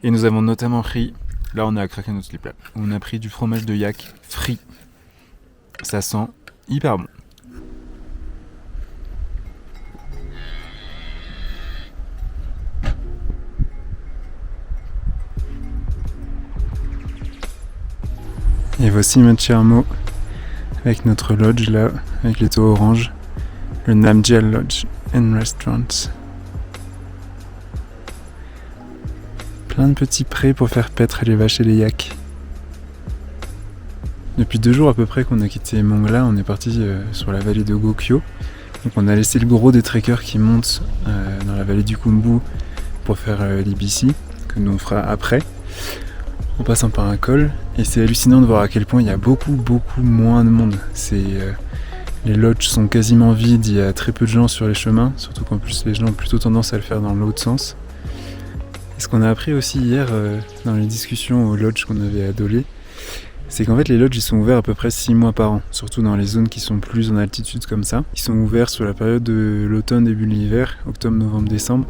Speaker 1: Et nous avons notamment pris, là on est à Krakenoutslip, on a pris du fromage de yak frit. Ça sent hyper bon. Et voici Matschermo avec notre lodge là, avec les toits orange, le Namgyal Lodge and Restaurant. Plein de petits prés pour faire paître les vaches et les yaks. Depuis 2 jours à peu près qu'on a quitté Mongla, on est parti sur la vallée de Gokyo. Donc on a laissé le gros des trekkers qui montent dans la vallée du Khumbu pour faire l'Ibisi, que nous on fera après, en passant par un col. Et c'est hallucinant de voir à quel point il y a beaucoup moins de monde. Les lodges sont quasiment vides, il y a très peu de gens sur les chemins, surtout qu'en plus les gens ont plutôt tendance à le faire dans l'autre sens. Et ce qu'on a appris aussi hier dans les discussions aux lodges qu'on avait à Dolé, c'est qu'en fait les lodges ils sont ouverts à peu près 6 mois par an, surtout dans les zones qui sont plus en altitude comme ça. Ils sont ouverts sur la période de l'automne, début de l'hiver, octobre, novembre, décembre,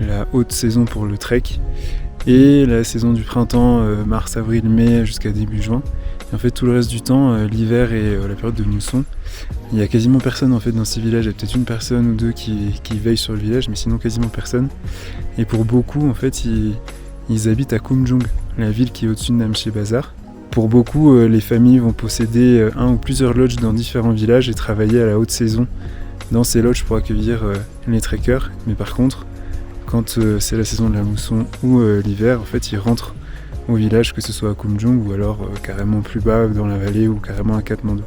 Speaker 1: la haute saison pour le trek, et la saison du printemps, mars, avril, mai jusqu'à début juin. Et en fait tout le reste du temps, l'hiver et la période de mousson, il y a quasiment personne en fait dans ces villages. Il y a peut-être une personne ou deux qui veillent sur le village, mais sinon quasiment personne. Et pour beaucoup en fait ils habitent à Kumjung, la ville qui est au-dessus de Namche Bazaar. Pour beaucoup, les familles vont posséder un ou plusieurs lodges dans différents villages et travailler à la haute saison dans ces lodges pour accueillir les trekkers. Mais par contre, quand c'est la saison de la mousson ou l'hiver, en fait, ils rentrent au village, que ce soit à Kumjung ou alors carrément plus bas dans la vallée ou carrément à Katmandou.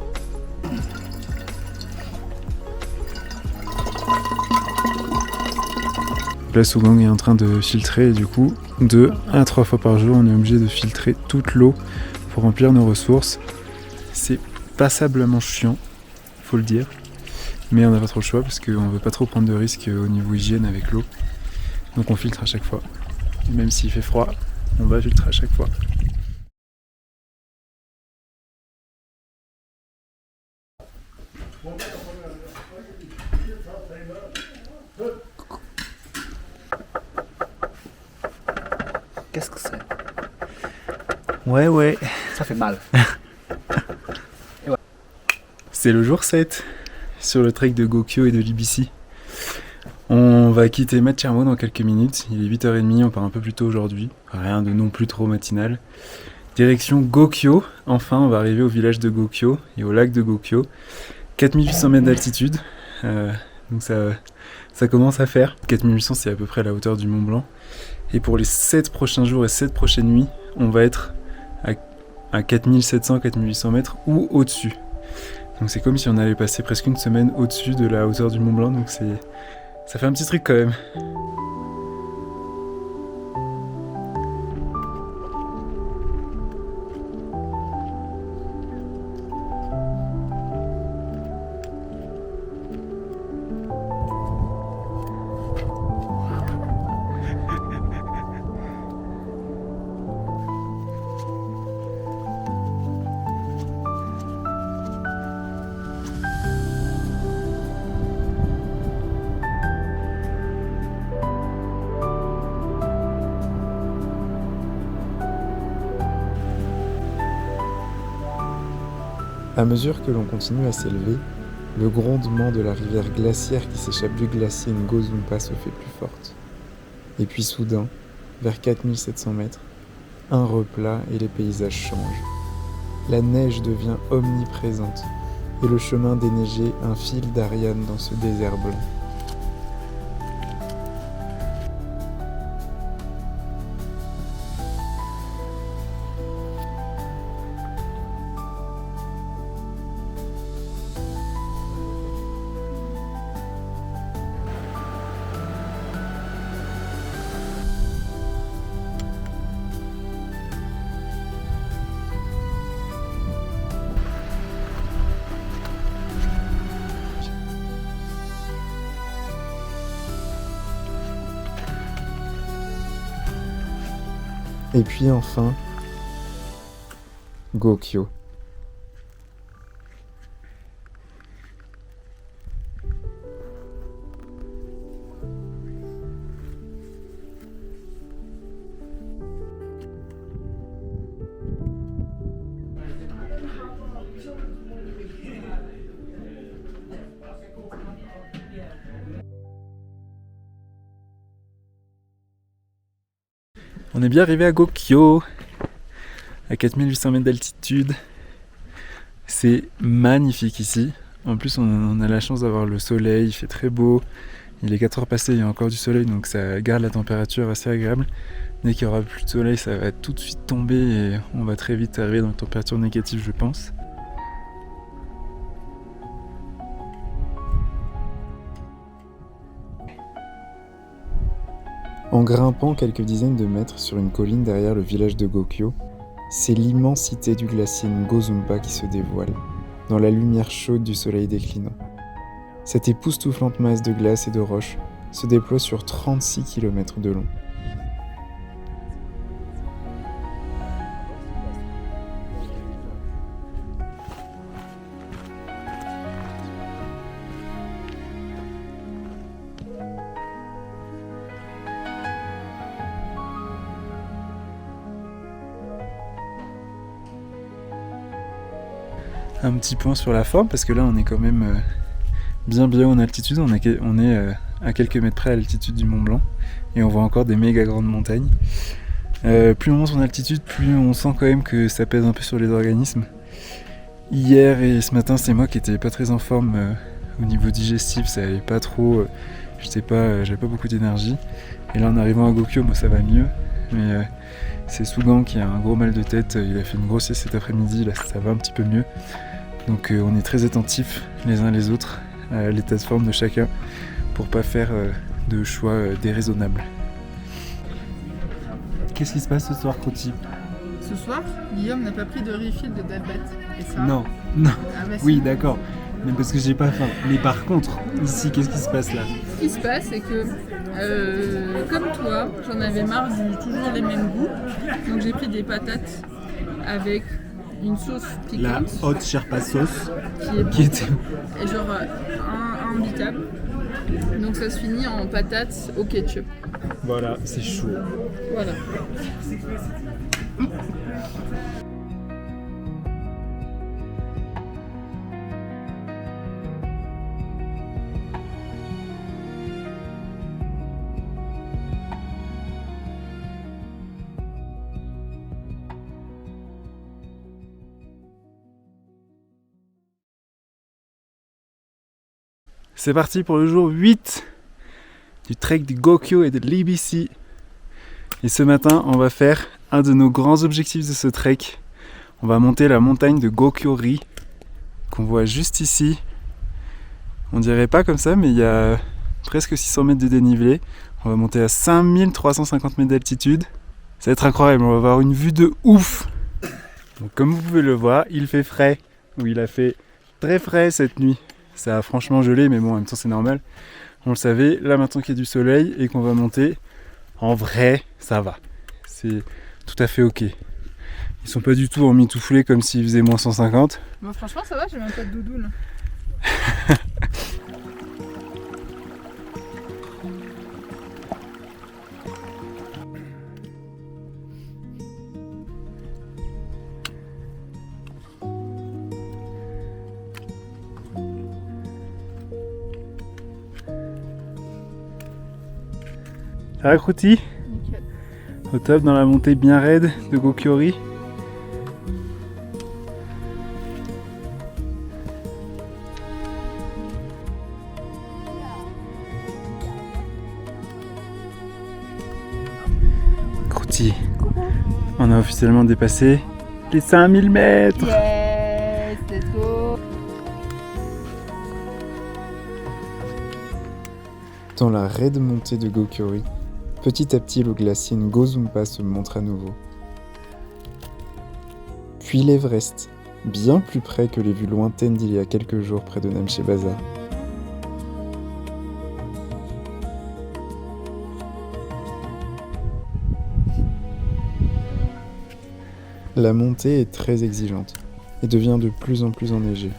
Speaker 1: Là, Sougang est en train de filtrer et du coup, 2 à 3 fois par jour, on est obligé de filtrer toute l'eau pour remplir nos ressources. C'est passablement chiant, faut le dire, mais on n'a pas trop le choix parce qu'on veut pas trop prendre de risques au niveau hygiène avec l'eau. Donc on filtre à chaque fois. Et même s'il fait froid, on va filtrer à chaque fois.
Speaker 5: Qu'est-ce que c'est? Ouais, ça fait mal.
Speaker 1: C'est le jour 7 sur le trek de Gokyo et de l'Ibisi. On va quitter Matschermo dans quelques minutes. Il est 8h30, on part un peu plus tôt aujourd'hui. Rien de non plus trop matinal. Direction Gokyo. Enfin, on va arriver au village de Gokyo et au lac de Gokyo. 4800 mètres d'altitude. Donc ça commence à faire. 4800, c'est à peu près la hauteur du Mont Blanc. Et pour les 7 prochains jours et 7 prochaines nuits, on va être à 4700, 4800 mètres ou au-dessus. Donc c'est comme si on allait passer presque une semaine au-dessus de la hauteur du Mont Blanc. Donc ça fait un petit truc quand même.
Speaker 4: À mesure que l'on continue à s'élever, le grondement de la rivière glaciaire qui s'échappe du glacier Ngozumpa se fait plus forte. Et puis soudain, vers 4700 mètres, un replat et les paysages changent. La neige devient omniprésente et le chemin déneigé un fil d'Ariane dans ce désert blanc. Et puis enfin, Gokyo.
Speaker 1: On est bien arrivé à Gokyo, à 4800 mètres d'altitude. C'est magnifique ici. En plus, on a la chance d'avoir le soleil, il fait très beau. Il est 4 heures passées, il y a encore du soleil, donc ça garde la température assez agréable. Dès qu'il n'y aura plus de soleil, ça va tout de suite tomber et on va très vite arriver dans une température négative, je pense.
Speaker 4: En grimpant quelques dizaines de mètres sur une colline derrière le village de Gokyo, c'est l'immensité du glacier Ngozumpa qui se dévoile, dans la lumière chaude du soleil déclinant. Cette époustouflante masse de glace et de roches se déploie sur 36 km de long.
Speaker 1: Un petit point sur la forme, parce que là on est quand même bien en altitude, on est à quelques mètres près à l'altitude du Mont Blanc et on voit encore des méga grandes montagnes. Plus on monte en altitude, plus on sent quand même que ça pèse un peu sur les organismes. Hier et ce matin, c'est moi qui étais pas très en forme au niveau digestif, ça allait pas trop, j'avais pas beaucoup d'énergie. Et là en arrivant à Gokyo, moi ça va mieux, mais c'est Sugan qui a un gros mal de tête, il a fait une grosse sieste cet après-midi, là ça va un petit peu mieux. Donc on est très attentifs les uns les autres à l'état de forme de chacun pour pas faire de choix déraisonnables. Qu'est-ce qui se passe ce soir, Croti?
Speaker 2: Ce soir, Guillaume n'a pas pris de refill de Dalbat. Et ça
Speaker 6: Non.
Speaker 2: Ah bah si.
Speaker 6: Oui, d'accord. Mais parce que j'ai pas faim. Mais par contre, ici, qu'est-ce qui se passe là?
Speaker 2: Ce qui se passe, c'est que, comme toi, j'en avais marre du toujours les mêmes goûts. Donc j'ai pris des patates avec une sauce
Speaker 6: La
Speaker 2: piquante
Speaker 6: hot Sherpa sauce
Speaker 2: qui est
Speaker 6: était...
Speaker 2: et genre imbitable. Donc ça se finit en patates au ketchup.
Speaker 6: Voilà, c'est chaud.
Speaker 2: Voilà.
Speaker 1: C'est parti pour le jour 8 du trek du Gokyo et de l'IBC. Et ce matin, on va faire un de nos grands objectifs de ce trek. On va monter la montagne de Gokyo-ri, qu'on voit juste ici. On dirait pas comme ça, mais il y a presque 600 mètres de dénivelé. On va monter à 5350 mètres d'altitude. Ça va être incroyable, on va avoir une vue de ouf. Donc, comme vous pouvez le voir, il fait frais. Ou il a fait très frais cette nuit. Ça a franchement gelé, mais bon, en même temps c'est normal. On le savait, là maintenant qu'il y a du soleil et qu'on va monter, en vrai, ça va. C'est tout à fait ok. Ils sont pas du tout emmitouflés comme s'il faisait moins 150.
Speaker 2: Bon, franchement, ça va, j'ai même pas de doudoune.
Speaker 1: Ça va, Croti?
Speaker 2: Nickel.
Speaker 1: Au top dans la montée bien raide de Gokyo-ri. Croti, on a officiellement dépassé les 5000 mètres.
Speaker 2: Yes, let's go.
Speaker 4: Dans la raide montée de Gokyo-ri, petit à petit le glacier Ngozumpa se montre à nouveau. Puis l'Everest, bien plus près que les vues lointaines d'il y a quelques jours près de Namche Bazaar. La montée est très exigeante et devient de plus en plus enneigée.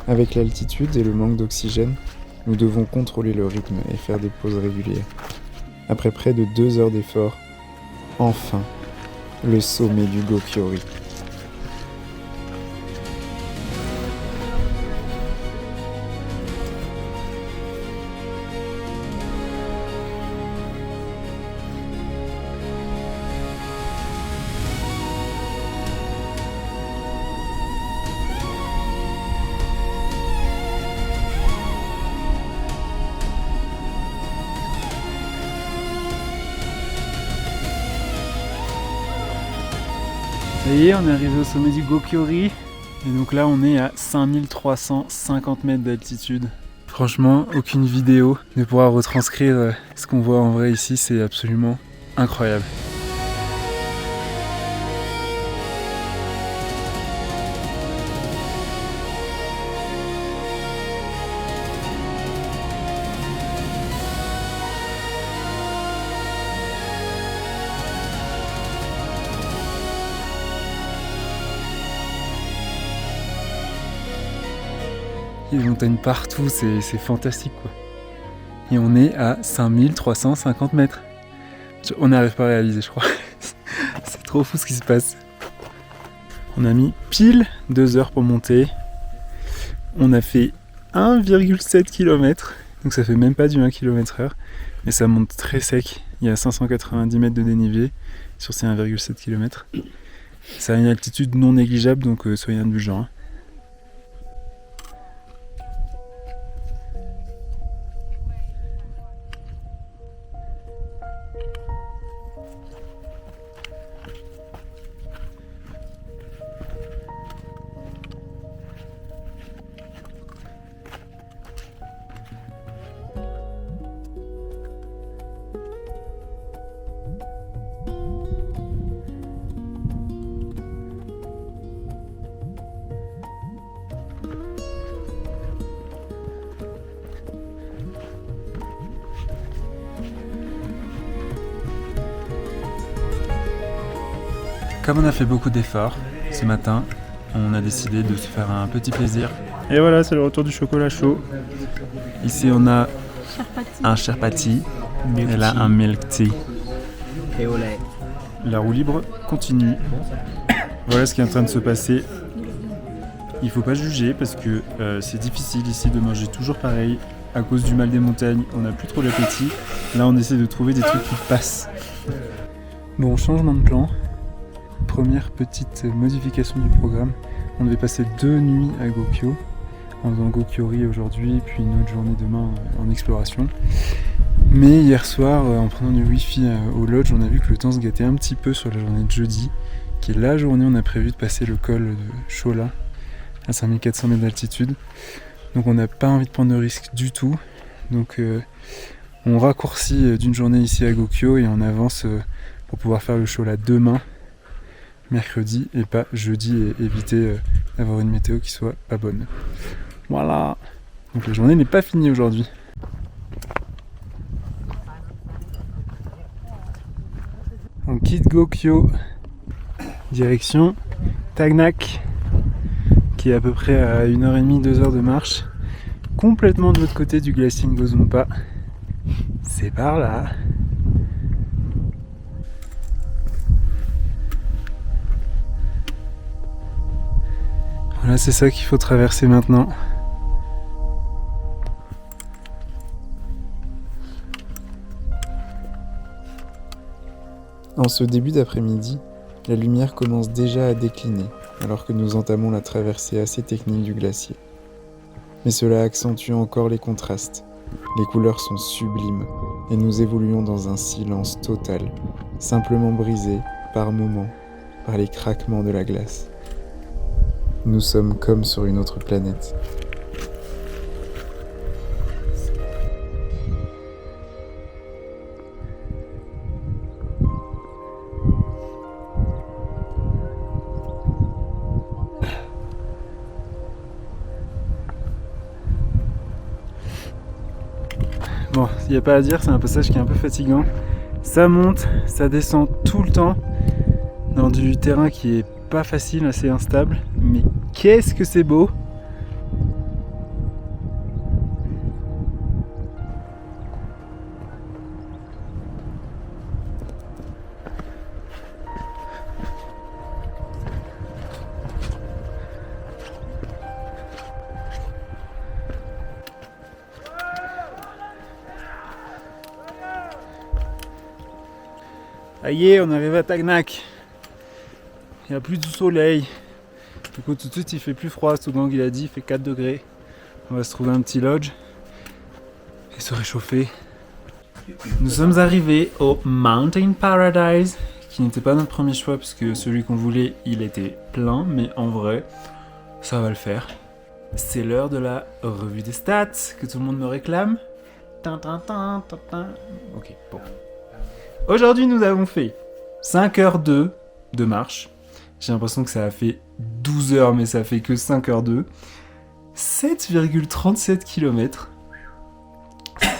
Speaker 4: Avec l'altitude et le manque d'oxygène, nous devons contrôler le rythme et faire des pauses régulières. Après près de 2 heures d'effort, enfin, le sommet du Gokyo-ri.
Speaker 1: Ça y est, on est arrivé au sommet du Gokyo-ri. Et donc là, on est à 5350 mètres d'altitude. Franchement, aucune vidéo ne pourra retranscrire ce qu'on voit en vrai ici. C'est absolument incroyable. Il y a des montagnes partout, c'est fantastique quoi. Et on est à 5350 mètres. On n'arrive pas à réaliser, je crois. C'est trop fou ce qui se passe. On a mis pile 2 heures pour monter. On a fait 1,7 km. Donc ça fait même pas du 1 km/h. Mais ça monte très sec. Il y a 590 mètres de dénivelé sur ces 1,7 km. Ça a une altitude non négligeable, donc soyez indulgents. Comme on a fait beaucoup d'efforts ce matin, on a décidé de se faire un petit plaisir. Et voilà, c'est le retour du chocolat chaud. Ici on a un sherpati et là un milk tea.
Speaker 5: Et au lait.
Speaker 1: La roue libre continue. Voilà ce qui est en train de se passer. Il faut pas juger parce que c'est difficile ici de manger toujours pareil. À cause du mal des montagnes, on n'a plus trop l'appétit. Là on essaie de trouver des trucs qui passent. Bon, changement de plan. Première petite modification du programme. On devait passer 2 nuits à Gokyo, en faisant Gokyo-ri aujourd'hui, puis une autre journée demain en exploration. Mais hier soir, en prenant du wifi au lodge, on a vu que le temps se gâtait un petit peu sur la journée de jeudi, qui est la journée où on a prévu de passer le col de Shola à 5400 mètres d'altitude. Donc on n'a pas envie de prendre de risques du tout. Donc on raccourcit d'une journée ici à Gokyo et on avance pour pouvoir faire le Shola demain, mercredi, et pas jeudi, et éviter d'avoir une météo qui soit pas bonne. Voilà. Donc la journée n'est pas finie aujourd'hui. On quitte Gokyo, direction Tagnak, qui est à peu près à 1h30, 2 heures de marche, complètement de l'autre côté du glacier Ngozumpa. C'est par là. Voilà, c'est ça qu'il faut traverser maintenant.
Speaker 4: En ce début d'après-midi, la lumière commence déjà à décliner, alors que nous entamons la traversée assez technique du glacier. Mais cela accentue encore les contrastes. Les couleurs sont sublimes, et nous évoluons dans un silence total, simplement brisé, par moments, par les craquements de la glace. Nous sommes comme sur une autre planète.
Speaker 1: Bon, il n'y a pas à dire, c'est un passage qui est un peu fatigant. Ça monte, ça descend tout le temps. dans du terrain qui est pas facile, assez instable, mais qu'est-ce que c'est beau! Ça y est, on arrive à Tagnac. Il n'y a plus de soleil. Du coup, tout de suite, il fait plus froid. Soudan, il a dit, il fait 4 degrés. On va se trouver un petit lodge et se réchauffer. Nous sommes arrivés au Mountain Paradise, qui n'était pas notre premier choix, puisque celui qu'on voulait, il était plein. Mais en vrai, ça va le faire. C'est l'heure de la revue des stats que tout le monde me réclame. Ok, bon. Aujourd'hui, nous avons fait 5h02 de marche. J'ai l'impression que ça a fait 12 heures, mais ça fait que 5h02. 7,37 km.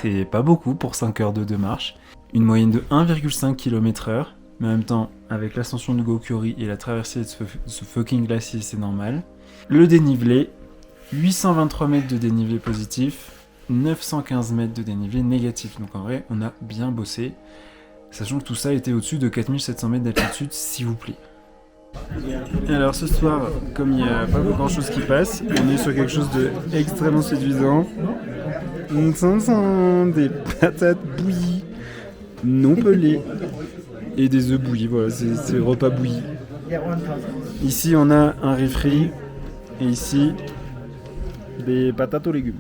Speaker 1: C'est pas beaucoup pour 5h02 de marche. Une moyenne de 1,5 km/h. Mais en même temps, avec l'ascension du Gokyo-ri et la traversée de ce fucking glacier, c'est normal. Le dénivelé, 823 mètres de dénivelé positif, 915 mètres de dénivelé négatif. Donc en vrai, on a bien bossé. Sachant que tout ça était au-dessus de 4700 mètres d'altitude, s'il vous plaît. Et alors ce soir, comme il n'y a pas grand chose qui passe, on est sur quelque chose d'extrêmement séduisant. Des patates bouillies, non pelées, et des œufs bouillis, voilà, c'est repas bouillis. Ici on a un riz frit, et ici, des patates aux légumes.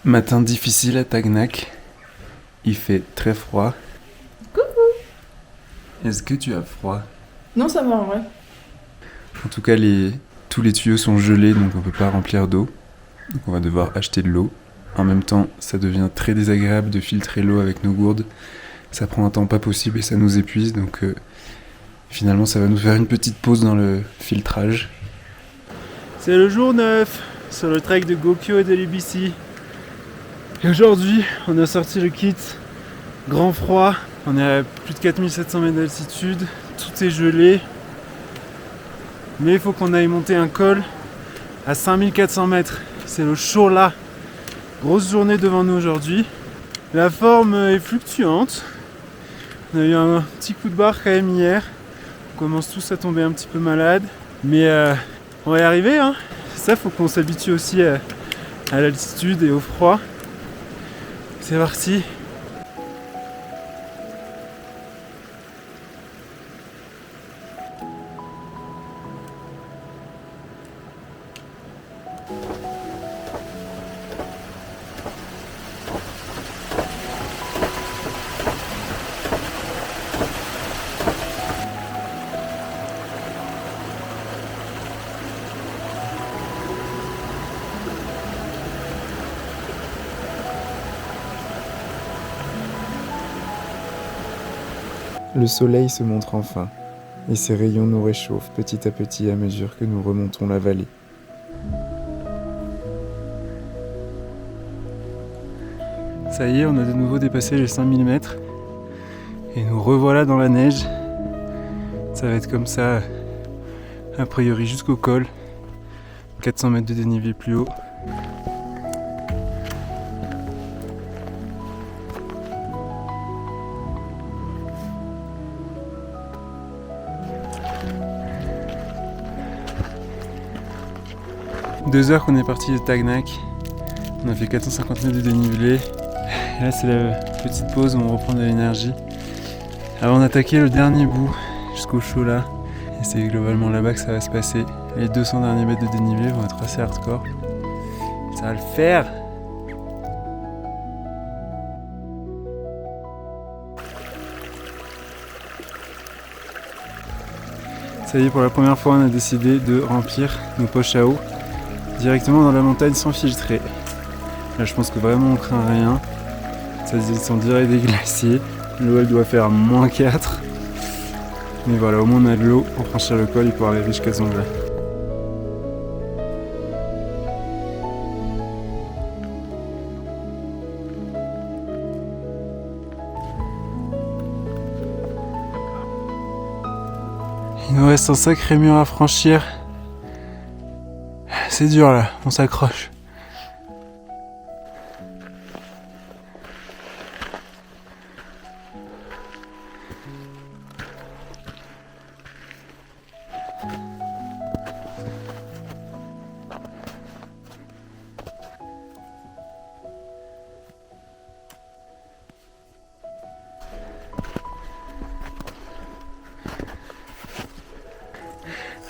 Speaker 1: Matin difficile à Tagnac. Il fait très froid.
Speaker 2: Coucou!
Speaker 1: Est-ce que tu as froid?
Speaker 2: Non, ça va en vrai.
Speaker 1: En tout cas, tous les tuyaux sont gelés, donc on peut pas remplir d'eau. Donc on va devoir acheter de l'eau. En même temps, ça devient très désagréable de filtrer l'eau avec nos gourdes. Ça prend un temps pas possible et ça nous épuise, donc finalement ça va nous faire une petite pause dans le filtrage. C'est le jour 9 sur le trek de Gokyo et de l'Ibisi. Et aujourd'hui, on a sorti le kit grand froid. On est à plus de 4700 mètres d'altitude, tout est gelé. Mais il faut qu'on aille monter un col à 5400 mètres. C'est le Chola. Grosse journée devant nous aujourd'hui. La forme est fluctuante. On a eu un petit coup de barre quand même hier. On commence tous à tomber un petit peu malade. Mais on va y arriver, hein. Ça, faut qu'on s'habitue aussi à l'altitude et au froid. C'est parti.
Speaker 4: Le soleil se montre enfin, et ses rayons nous réchauffent petit à petit à mesure que nous remontons la vallée.
Speaker 1: Ça y est, on a de nouveau dépassé les 5000 mètres. Et nous revoilà dans la neige. Ça va être comme ça, a priori jusqu'au col. 400 mètres de dénivelé plus haut. Deux heures qu'on est parti de Tagnac. On a fait 450 mètres de dénivelé. Et là c'est la petite pause où on reprend de l'énergie. Avant d'attaquer le dernier bout jusqu'au Chola. Et c'est globalement là-bas que ça va se passer. Les 200 derniers mètres de dénivelé vont être assez hardcore. Ça va le faire! Ça y est, pour la première fois on a décidé de remplir nos poches à eau directement dans la montagne sans filtrer. Là je pense que vraiment on craint rien. Ça descend direct des glaciers. L'eau elle doit faire -4. Mais voilà, au moins on a de l'eau pour franchir le col et pour arriver jusqu'à Zongla. Il nous reste un sacré mur à franchir. C'est dur là, on s'accroche.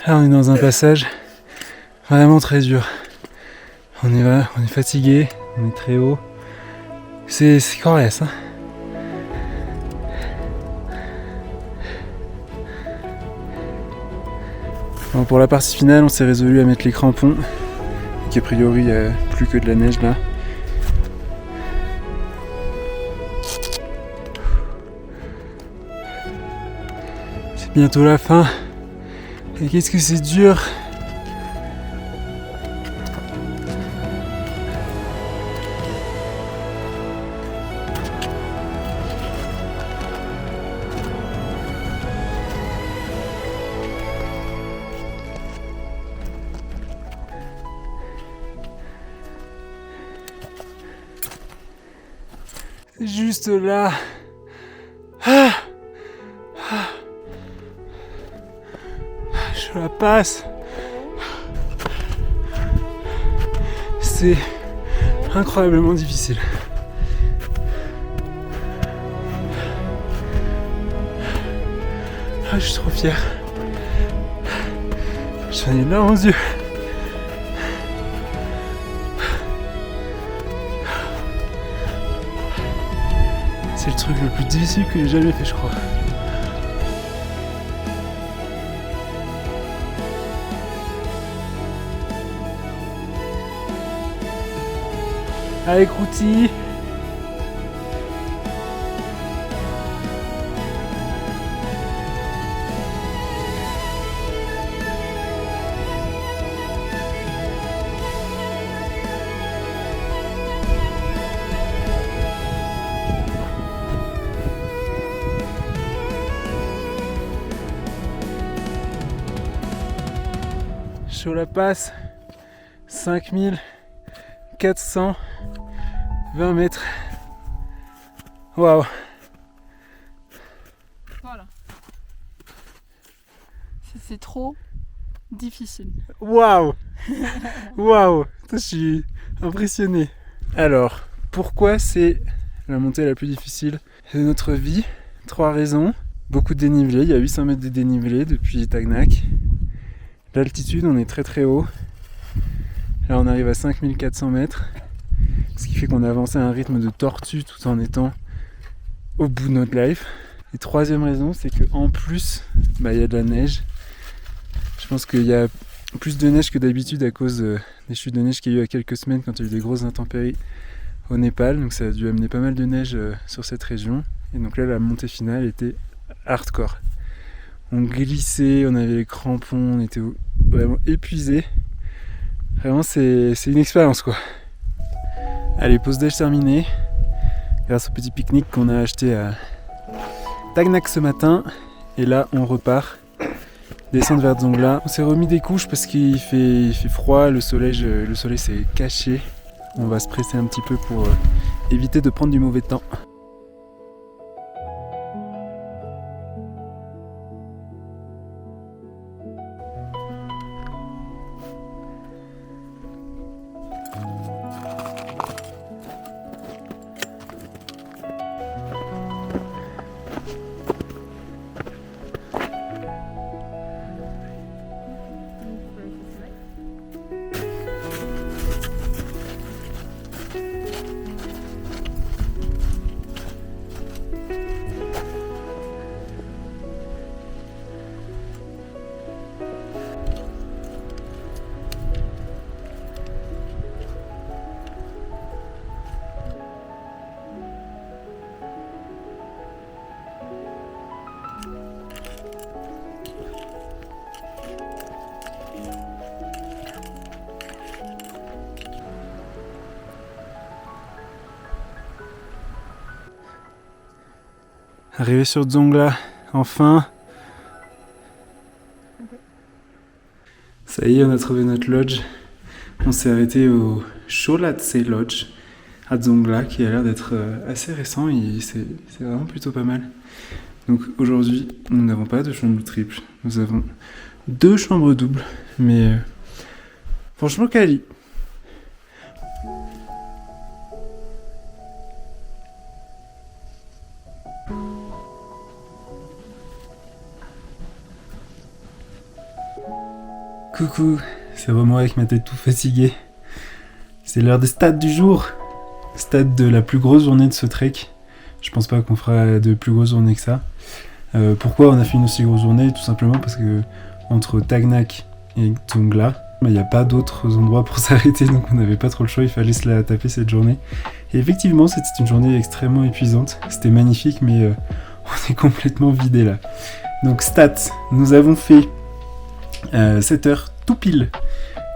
Speaker 1: Là on est dans un passage vraiment très dur. On est fatigué, on est très haut. C'est coriace, hein. Bon, pour la partie finale, on s'est résolu à mettre les crampons. Donc a priori, il n'y a plus que de la neige là. C'est bientôt la fin. Et qu'est-ce que c'est dur! C'est juste là. Je la passe. C'est incroyablement difficile. Je suis trop fier. J'en ai larmes aux yeux. C'est le truc le plus difficile que j'ai jamais fait, je crois. Allez, croûtis! Sur la passe, 5420 mètres. Waouh!
Speaker 2: Voilà. C'est trop difficile.
Speaker 1: Waouh! Waouh! Je suis impressionné. Alors, pourquoi c'est la montée la plus difficile de notre vie? 3 raisons. Beaucoup de dénivelé, il y a 800 mètres de dénivelé depuis Tagnac. L'altitude, on est très très haut. Là, on arrive à 5400 mètres. Ce qui fait qu'on a avancé à un rythme de tortue tout en étant au bout de notre life. Et troisième raison, c'est qu'en plus, il y a de la neige. Je pense qu'il y a plus de neige que d'habitude à cause des chutes de neige qu'il y a eu il y a quelques semaines quand il y a eu des grosses intempéries au Népal. Donc ça a dû amener pas mal de neige sur cette région. Et donc là, la montée finale était hardcore. On glissait, on avait les crampons, on était vraiment épuisés. Vraiment, c'est une expérience, quoi. Allez, pause déj terminée. Grâce au petit pique-nique qu'on a acheté à Tagnac ce matin. Et là, on repart. Descendre vers Dzongla. On s'est remis des couches parce qu'il fait froid, le soleil s'est caché. On va se presser un petit peu pour éviter de prendre du mauvais temps. Arrivé sur Dzongla, enfin. Ça y est, on a trouvé notre lodge. On s'est arrêté au Cholatse Lodge à Dzongla, qui a l'air d'être assez récent et c'est vraiment plutôt pas mal. Donc aujourd'hui, nous n'avons pas de chambre triple, nous avons 2 chambres doubles, mais franchement quali. Coucou, c'est vraiment avec ma tête tout fatiguée. C'est l'heure des stats du jour. Stade de la plus grosse journée de ce trek. Je pense pas qu'on fera de plus grosse journée que ça. Pourquoi on a fait une aussi grosse journée? Tout simplement parce que entre Tagnak et Dzongla, il n'y a pas d'autres endroits pour s'arrêter, donc on n'avait pas trop le choix, il fallait se la taper cette journée. Et effectivement, c'était une journée extrêmement épuisante. C'était magnifique, mais on est complètement vidé là. Donc stats, nous avons fait 7 heures tout pile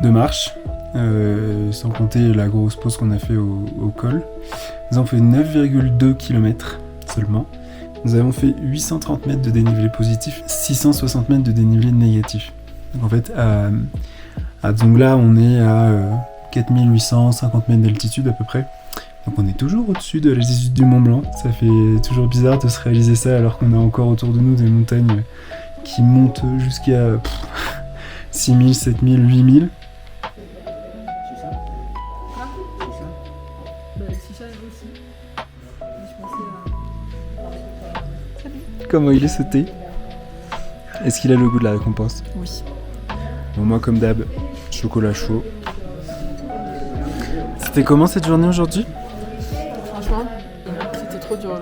Speaker 1: de marche. Sans compter la grosse pause qu'on a fait au col. Nous avons fait 9,2 km seulement. Nous avons fait 830 mètres de dénivelé positif, 660 mètres de dénivelé négatif. Donc en fait, à Dzongla, on est à 4850 mètres d'altitude à peu près. Donc on est toujours au-dessus de l'altitude du Mont Blanc. Ça fait toujours bizarre de se réaliser ça alors qu'on a encore autour de nous des montagnes qui montent jusqu'à 6000, 7000, 8000. Comment il est sauté? Est-ce qu'il a le goût de la récompense?
Speaker 2: Oui.
Speaker 1: Bon, moi comme d'hab, chocolat chaud. C'était comment cette journée aujourd'hui?
Speaker 3: Franchement, c'était trop dur.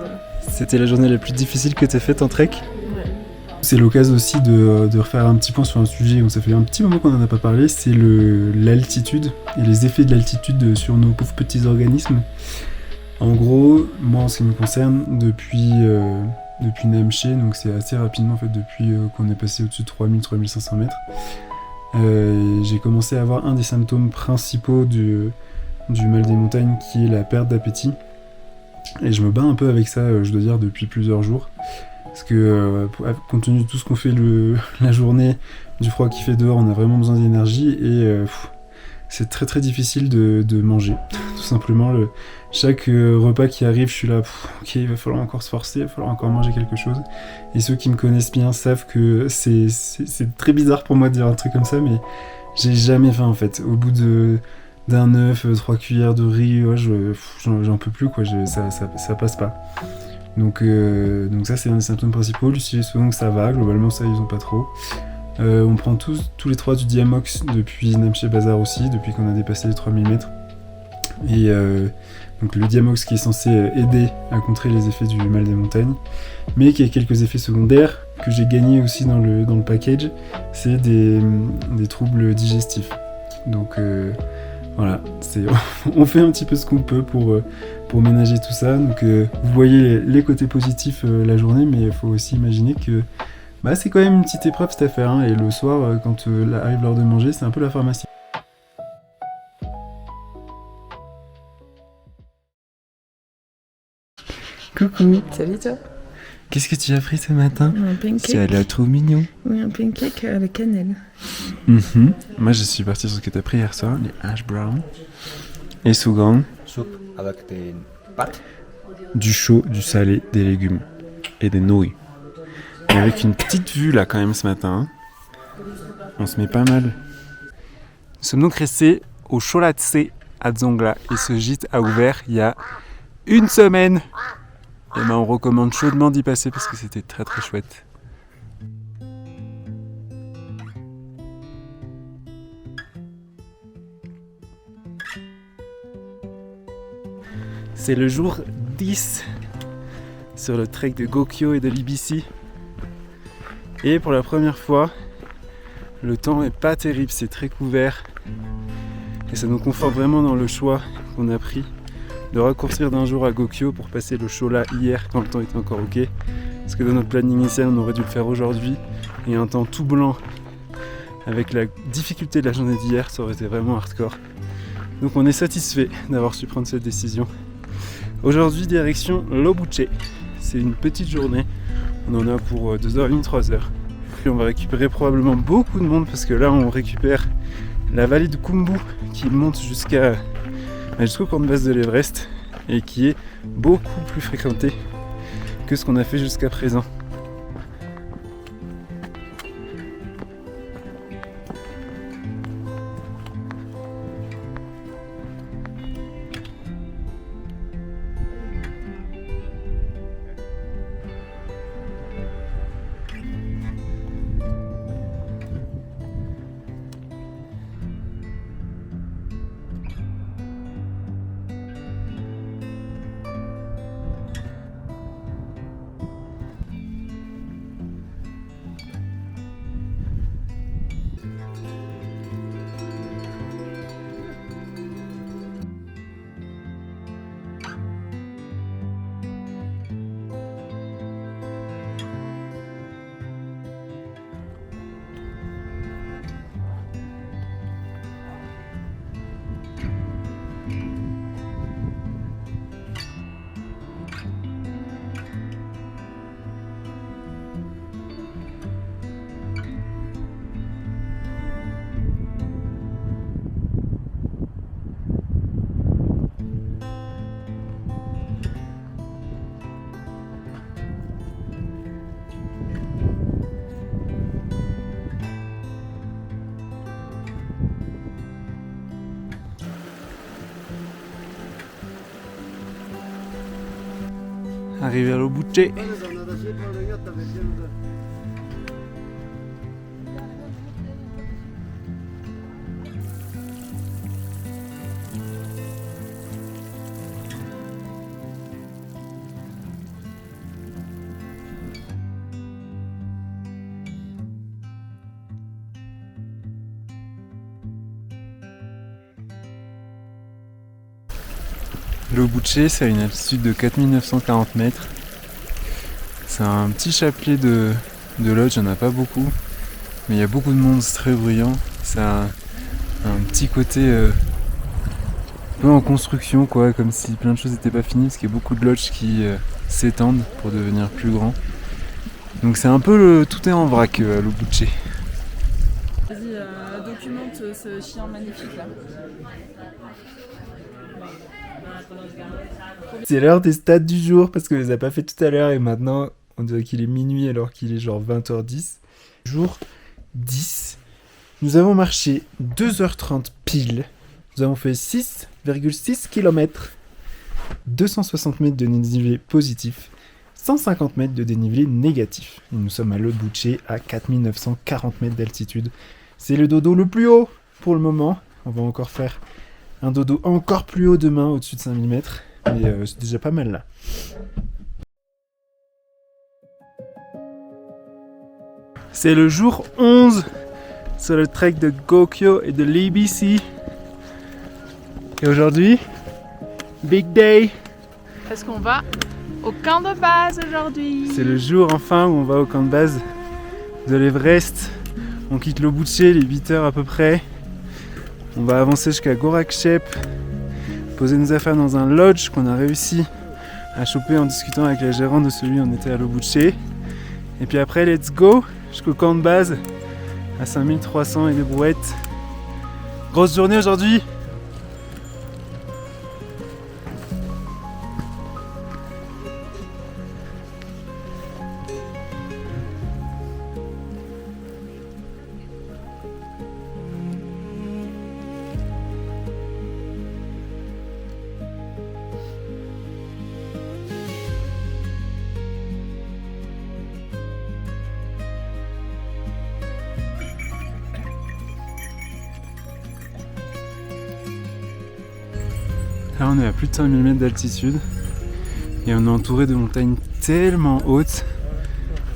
Speaker 1: C'était la journée la plus difficile que tu as faite en trek?
Speaker 3: Ouais.
Speaker 1: C'est l'occasion aussi de refaire un petit point sur un sujet où ça fait un petit moment qu'on n'en a pas parlé, c'est l'altitude et les effets de l'altitude sur nos pauvres petits organismes. En gros, moi en ce qui me concerne, depuis Namche, donc c'est assez rapidement en fait depuis qu'on est passé au-dessus de 3000-3500 mètres, j'ai commencé à avoir un des symptômes principaux du mal des montagnes qui est la perte d'appétit. Et je me bats un peu avec ça, je dois dire, depuis plusieurs jours. Parce que compte tenu de tout ce qu'on fait la journée, du froid qu'il fait dehors, on a vraiment besoin d'énergie et c'est très très difficile de manger. Tout simplement, chaque repas qui arrive, je suis là, ok, il va falloir encore se forcer, il va falloir encore manger quelque chose. Et ceux qui me connaissent bien savent que c'est très bizarre pour moi de dire un truc comme ça, mais j'ai jamais faim en fait. Au bout d'un œuf, 3 cuillères de riz, ouais, j'en peux plus, quoi, ça passe pas. Donc ça c'est un des symptômes principaux. Lucie et Soong ça va, globalement ça ils ont pas trop. On prend tous les 3 du Diamox depuis Namche Bazaar aussi, depuis qu'on a dépassé les 3000 mètres. Et donc le Diamox qui est censé aider à contrer les effets du mal des montagnes, mais qui a quelques effets secondaires que j'ai gagnés aussi dans le package, c'est des troubles digestifs. Donc voilà, on fait un petit peu ce qu'on peut pour ménager tout ça. Donc vous voyez les côtés positifs la journée, mais il faut aussi imaginer que c'est quand même une petite épreuve cette affaire, hein, et le soir, quand arrive l'heure de manger, c'est un peu la pharmacie. Coucou.
Speaker 3: Salut toi.
Speaker 1: Qu'est-ce que tu as pris ce matin?
Speaker 2: Un pancake.
Speaker 1: Ça a l'air trop mignon.
Speaker 2: Oui, un pancake à la cannelle.
Speaker 1: Moi, je suis parti sur ce que tu as pris hier soir, les hash browns. Et Sougang.
Speaker 5: Soupe avec des pâtes.
Speaker 1: Du chaud, du salé, des légumes et des nouilles. Et avec une petite vue là quand même ce matin. On se met pas mal. Nous sommes donc restés au Cholatse à Dzongla et ce gîte a ouvert il y a 1 semaine. Et on recommande chaudement d'y passer parce que c'était très très chouette. C'est le jour 10 sur le trek de Gokyo et de l'Ibisi. Et pour la première fois, le temps est pas terrible, c'est très couvert. Et ça nous conforte vraiment dans le choix qu'on a pris de raccourcir d'un jour à Gokyo pour passer le Chola hier quand le temps était encore ok. Parce que dans notre planning initial, on aurait dû le faire aujourd'hui. Et un temps tout blanc, avec la difficulté de la journée d'hier, ça aurait été vraiment hardcore. Donc on est satisfait d'avoir su prendre cette décision. Aujourd'hui, direction Lobuche. C'est une petite journée. On en a pour 2h30, 3h. puis on va récupérer probablement beaucoup de monde parce que là on récupère la vallée de Khumbu qui monte jusqu'au camp de base de l'Everest et qui est beaucoup plus fréquentée que ce qu'on a fait jusqu'à présent. Arrivé à l'Obuche. L'Obuche, c'est à une altitude de 4940 mètres. C'est un petit chapelet de lodge, il n'y en a pas beaucoup, mais il y a beaucoup de monde, c'est très bruyant. Ça a un petit côté un peu en construction, quoi, comme si plein de choses n'étaient pas finies, parce qu'il y a beaucoup de lodges qui s'étendent pour devenir plus grands. Donc c'est un peu tout est en vrac à l'Obuche.
Speaker 2: Vas-y, documente ce chien magnifique là.
Speaker 4: C'est l'heure des stats du jour parce qu'on les a pas fait tout à l'heure et maintenant on dirait qu'il est minuit alors qu'il est genre 20h10. Jour 10. Nous avons marché 2h30 pile. Nous avons fait 6,6 km. 260 mètres de dénivelé positif. 150 mètres de dénivelé négatif. Et nous sommes à l'Obuche à 4940 mètres d'altitude. C'est le dodo le plus haut pour le moment. On va encore faire un dodo encore plus haut demain, au-dessus de 5000 mètres. Mais c'est déjà pas mal là.
Speaker 1: C'est le jour 11 sur le trek de Gokyo et de l'EBC. Et aujourd'hui, big day.
Speaker 2: Parce qu'on va au camp de base aujourd'hui.
Speaker 1: C'est le jour enfin où on va au camp de base de l'Everest. On quitte l'Obuche, les 8 heures à peu près. On va avancer jusqu'à Gorakchep, poser nos affaires dans un lodge qu'on a réussi à choper en discutant avec la gérante de celui où on était à l'Obuche. Et puis après, let's go jusqu'au camp de base à 5300 et des brouettes. Grosse journée aujourd'hui. Là on est à plus de 5000 mètres d'altitude et on est entouré de montagnes tellement hautes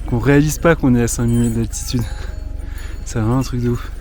Speaker 1: qu'on réalise pas qu'on est à 5000 mètres d'altitude. C'est vraiment un truc de ouf.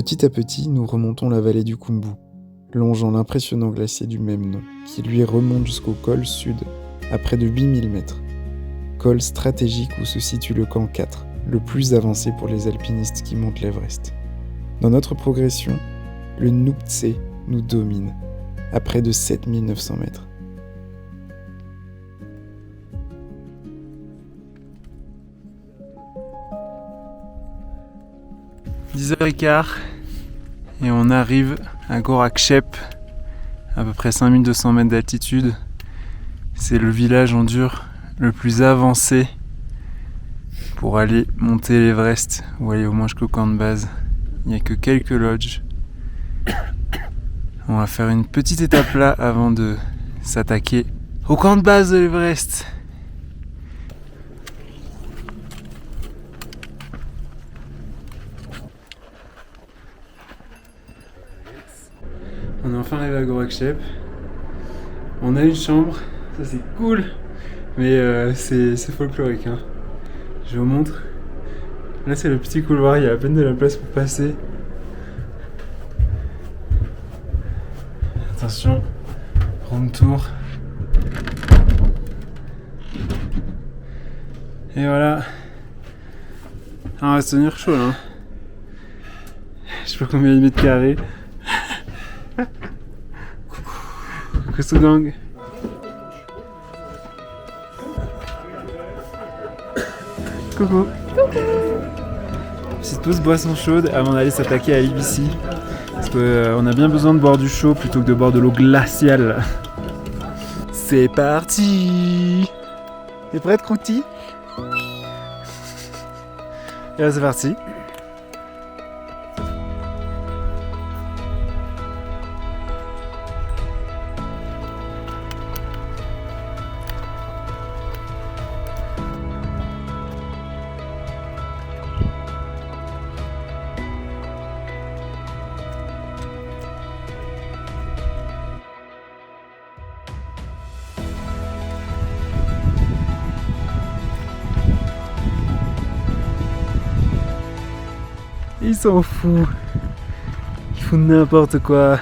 Speaker 4: Petit à petit, nous remontons la vallée du Khumbu, longeant l'impressionnant glacier du même nom, qui lui remonte jusqu'au col sud, à près de 8000 mètres. Col stratégique où se situe le camp 4, le plus avancé pour les alpinistes qui montent l'Everest. Dans notre progression, le Nuptse nous domine, à près de 7900 mètres.
Speaker 1: « 10h15 et on arrive à Gorakchep, à peu près 5200 mètres d'altitude. C'est le village en dur le plus avancé pour aller monter l'Everest ou aller au moins jusqu'au camp de base. Il n'y a que quelques lodges. On va faire une petite étape là avant de s'attaquer au camp de base de l'Everest. On est enfin arrivé à Gorakchep. On a une chambre, ça c'est cool, mais c'est folklorique. Hein. Je vous montre. Là c'est le petit couloir, il y a à peine de la place pour passer. Attention, room tour. Et voilà. On va se tenir chaud là. Je sais pas combien de mètres carrés. Coucou gang. Coucou. Petite pause boisson chaude avant d'aller s'attaquer à l'Ibisi. Parce qu'on a bien besoin de boire du chaud plutôt que de boire de l'eau glaciale. C'est parti. T'es prête, Croûti? Et là c'est parti. Ils s'en foutent. Ils font n'importe quoi.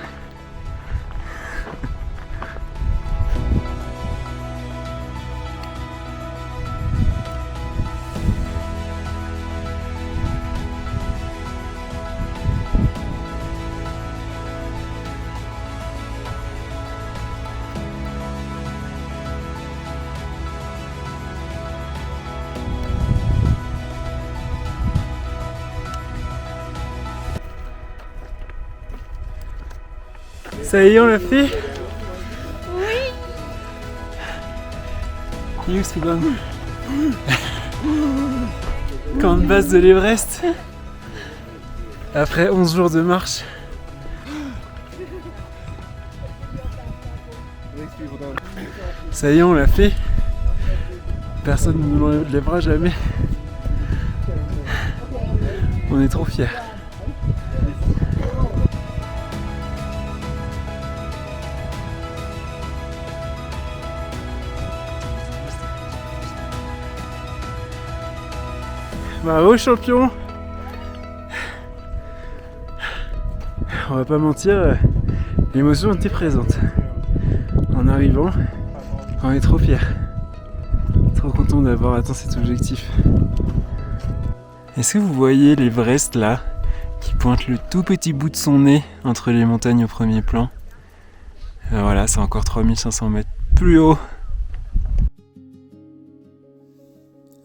Speaker 1: Ça y est, on l'a fait? Oui. Youssouban. Camp de base de l'Everest. Après 11 jours de marche. Ça y est, on l'a fait. Personne ne nous l'enlèvera jamais. On est trop fiers. Bravo champion. On va pas mentir, l'émotion était présente. En arrivant, on est trop fiers. Trop content d'avoir atteint cet objectif. Est-ce que vous voyez l'Everest là, qui pointe le tout petit bout de son nez entre les montagnes au premier plan? Voilà, c'est encore 3500 mètres plus haut.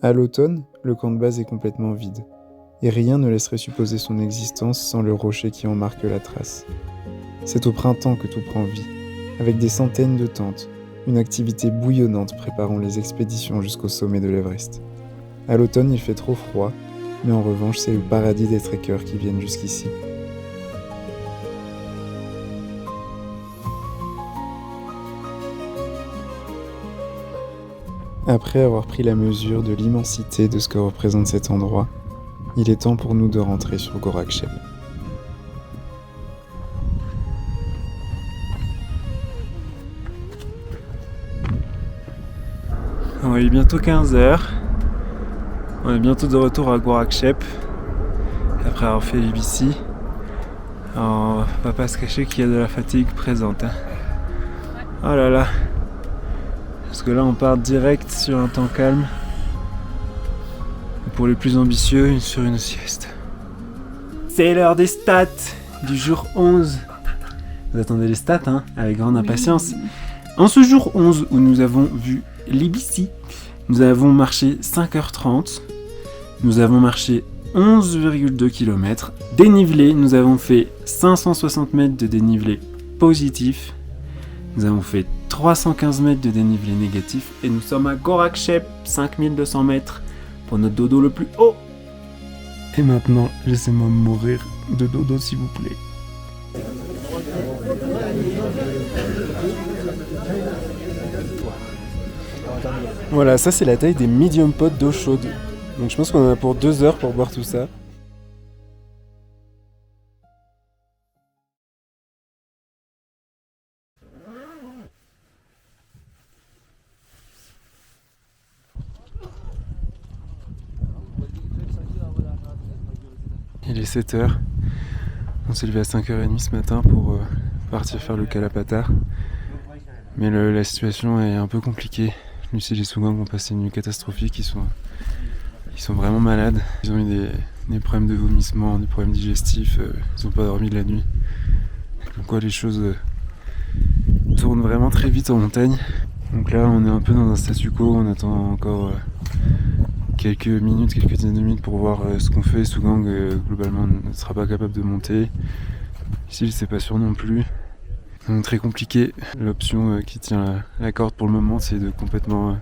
Speaker 4: À l'automne, le camp de base est complètement vide, et rien ne laisserait supposer son existence sans le rocher qui en marque la trace. C'est au printemps que tout prend vie, avec des centaines de tentes, une activité bouillonnante préparant les expéditions jusqu'au sommet de l'Everest. À l'automne, il fait trop froid, mais en revanche, c'est le paradis des trekkers qui viennent jusqu'ici. Après avoir pris la mesure de l'immensité de ce que représente cet endroit, il est temps pour nous de rentrer sur Gorakchep.
Speaker 1: On est bientôt 15h. On est bientôt de retour à Gorakchep. Après avoir fait l'Ibisi. Alors, on va pas se cacher qu'il y a de la fatigue présente. Hein. Oh là là. Parce que là on part direct sur un temps calme. Pour les plus ambitieux, sur une sieste. C'est l'heure des stats du jour 11. Vous attendez les stats hein, avec grande impatience. En ce jour 11 où nous avons vu l'Ibissi, nous avons marché 5h30. Nous avons marché 11,2 km. Dénivelé, nous avons fait 560 mètres de dénivelé positif. Nous avons fait 315 mètres de dénivelé négatif. Et nous sommes à Gorakchep, 5200 mètres pour notre dodo le plus haut. Et maintenant, laissez-moi mourir de dodo s'il vous plaît. Voilà, ça c'est la taille des medium pots d'eau chaude. Donc je pense qu'on en a pour 2 heures pour boire tout ça. Il est 7h. On s'est levé à 5h30 ce matin pour partir faire le Kalapatar. Mais la situation est un peu compliquée. Lucie et les Sougang ont passé une nuit catastrophique. Ils sont vraiment malades. Ils ont eu des problèmes de vomissement, des problèmes digestifs. Ils n'ont pas dormi de la nuit. Comme quoi les choses tournent vraiment très vite en montagne. Donc là on est un peu dans un statu quo. On attend encore quelques minutes, quelques dizaines de minutes pour voir ce qu'on fait. Sougang globalement ne sera pas capable de monter. Ici c'est pas sûr non plus. Donc très compliqué. L'option qui tient la corde pour le moment, c'est de complètement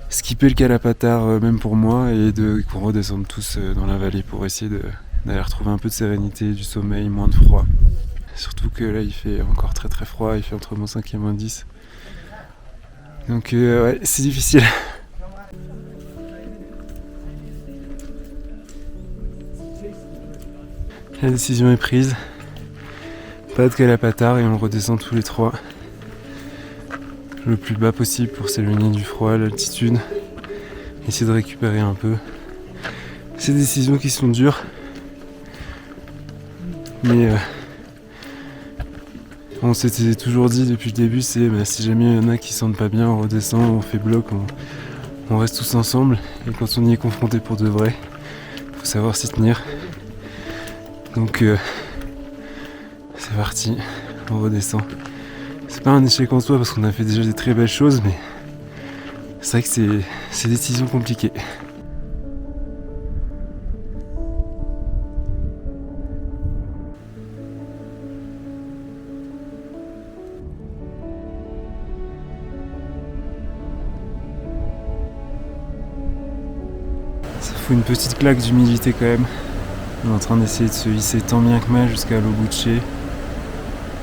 Speaker 1: skipper le Kalapatar, même pour moi, et qu'on redescende tous dans la vallée pour essayer d'aller retrouver un peu de sérénité, du sommeil, moins de froid. Surtout que là il fait encore très très froid, il fait entre -5 et -10. Donc ouais, c'est difficile. La décision est prise. Pas de Kalapatar et on redescend tous les 3 le plus bas possible pour s'éloigner du froid, l'altitude, essayer de récupérer un peu. Ces décisions qui sont dures, mais on s'était toujours dit depuis le début, c'est si jamais il y en a qui se sentent pas bien, on redescend, on fait bloc, on reste tous ensemble, et quand on y est confronté pour de vrai, il faut savoir s'y tenir. Donc c'est parti, on redescend. C'est pas un échec en soi parce qu'on a fait déjà des très belles choses, mais c'est vrai que c'est des décisions compliquées. Ça fout une petite claque d'humilité quand même. On est en train d'essayer de se hisser tant bien que mal jusqu'à l'Obuche.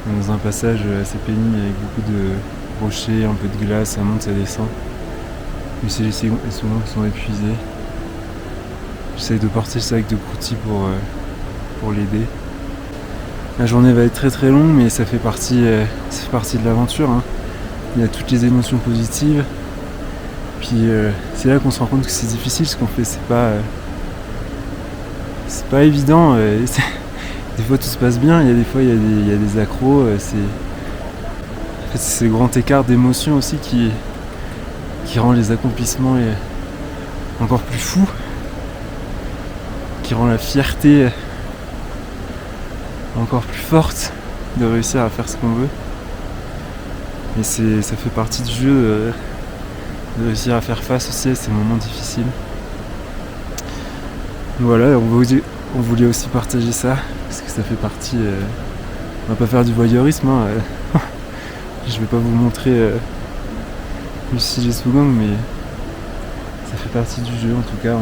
Speaker 1: Dans un passage assez pénible avec beaucoup de rochers, un peu de glace, ça monte, ça descend. Mais c'est les secondes qui sont épuisés. J'essaye de porter le sac de Prouty pour l'aider. La journée va être très très longue, mais ça fait partie de l'aventure. Hein. Il y a toutes les émotions positives. Puis c'est là qu'on se rend compte que c'est difficile ce qu'on fait, c'est pas évident. Des fois tout se passe bien, il y a des fois il y a des accros. C'est ce grand écart d'émotions aussi qui rend les accomplissements encore plus fous, qui rend la fierté encore plus forte de réussir à faire ce qu'on veut. Et ça fait partie du jeu de réussir à faire face aussi à ces moments difficiles. Voilà, on voulait aussi partager ça, parce que ça fait partie... on va pas faire du voyeurisme, hein, je vais pas vous montrer Lucie et Sougang, mais ça fait partie du jeu. En tout cas,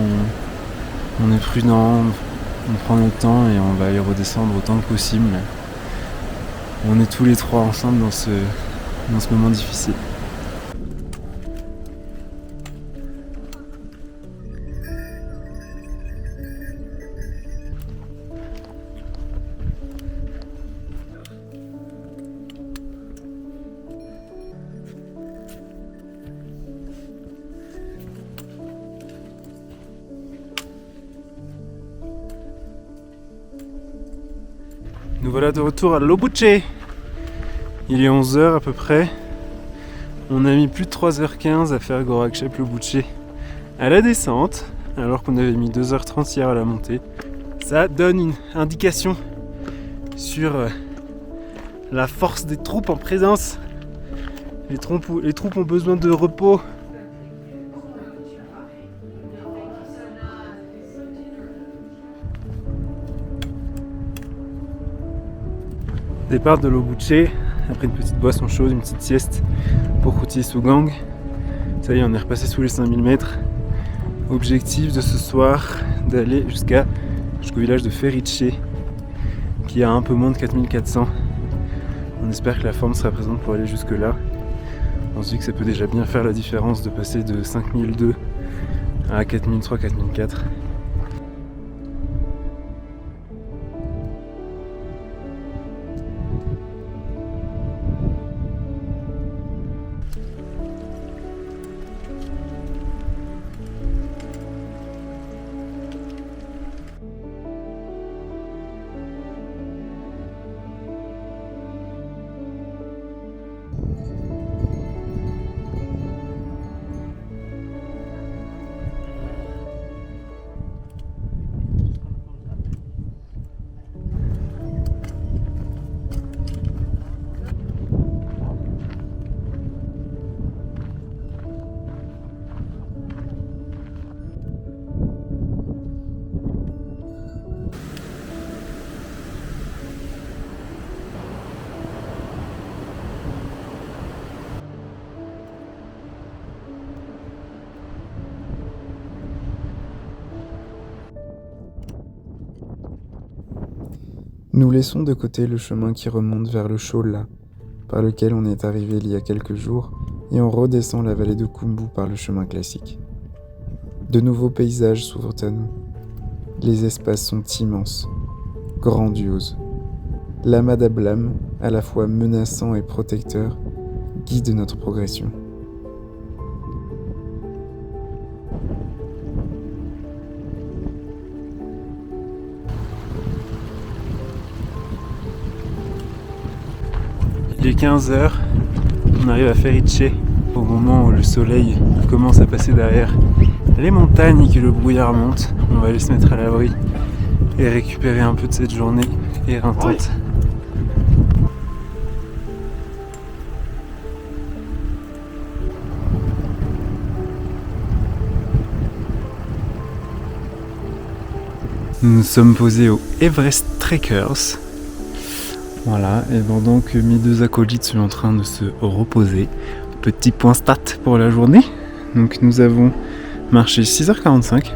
Speaker 1: on est prudent, on prend notre temps et on va y redescendre autant que possible. On est tous les 3 ensemble dans ce moment difficile. Nous Voilà de retour à Lobuche. Il est 11h à peu près. On a mis plus de 3h15 à faire Gorakchep-Lobuche à la descente, alors qu'on avait mis 2h30 hier à la montée. Ça donne une indication sur la force des troupes en présence. Les troupes ont besoin de repos. Départ de Lobuche, après une petite boisson chaude, une petite sieste pour Khouti-Sougang. Ça y est, on est repassé sous les 5000 mètres. Objectif de ce soir, d'aller jusqu'au village de Ferice, qui a un peu moins de 4400. On espère que la forme sera présente pour aller jusque là. On se dit que ça peut déjà bien faire la différence de passer de 5002 à 4003, 4004.
Speaker 4: Nous laissons de côté le chemin qui remonte vers le Chola, par lequel on est arrivé il y a quelques jours, et on redescend la vallée de Khumbu par le chemin classique. De nouveaux paysages s'ouvrent à nous. Les espaces sont immenses, grandioses. L'amas d'Ablam, à la fois menaçant et protecteur, guide notre progression.
Speaker 1: Il est 15h, on arrive à Ferice au moment où le soleil commence à passer derrière les montagnes et que le brouillard monte. On va aller se mettre à l'abri et récupérer un peu de cette journée éreintante. Nous sommes posés au Everest Trekkers. Voilà, et pendant que mes deux acolytes sont en train de se reposer, petit point stat pour la journée. Donc nous avons marché 6h45,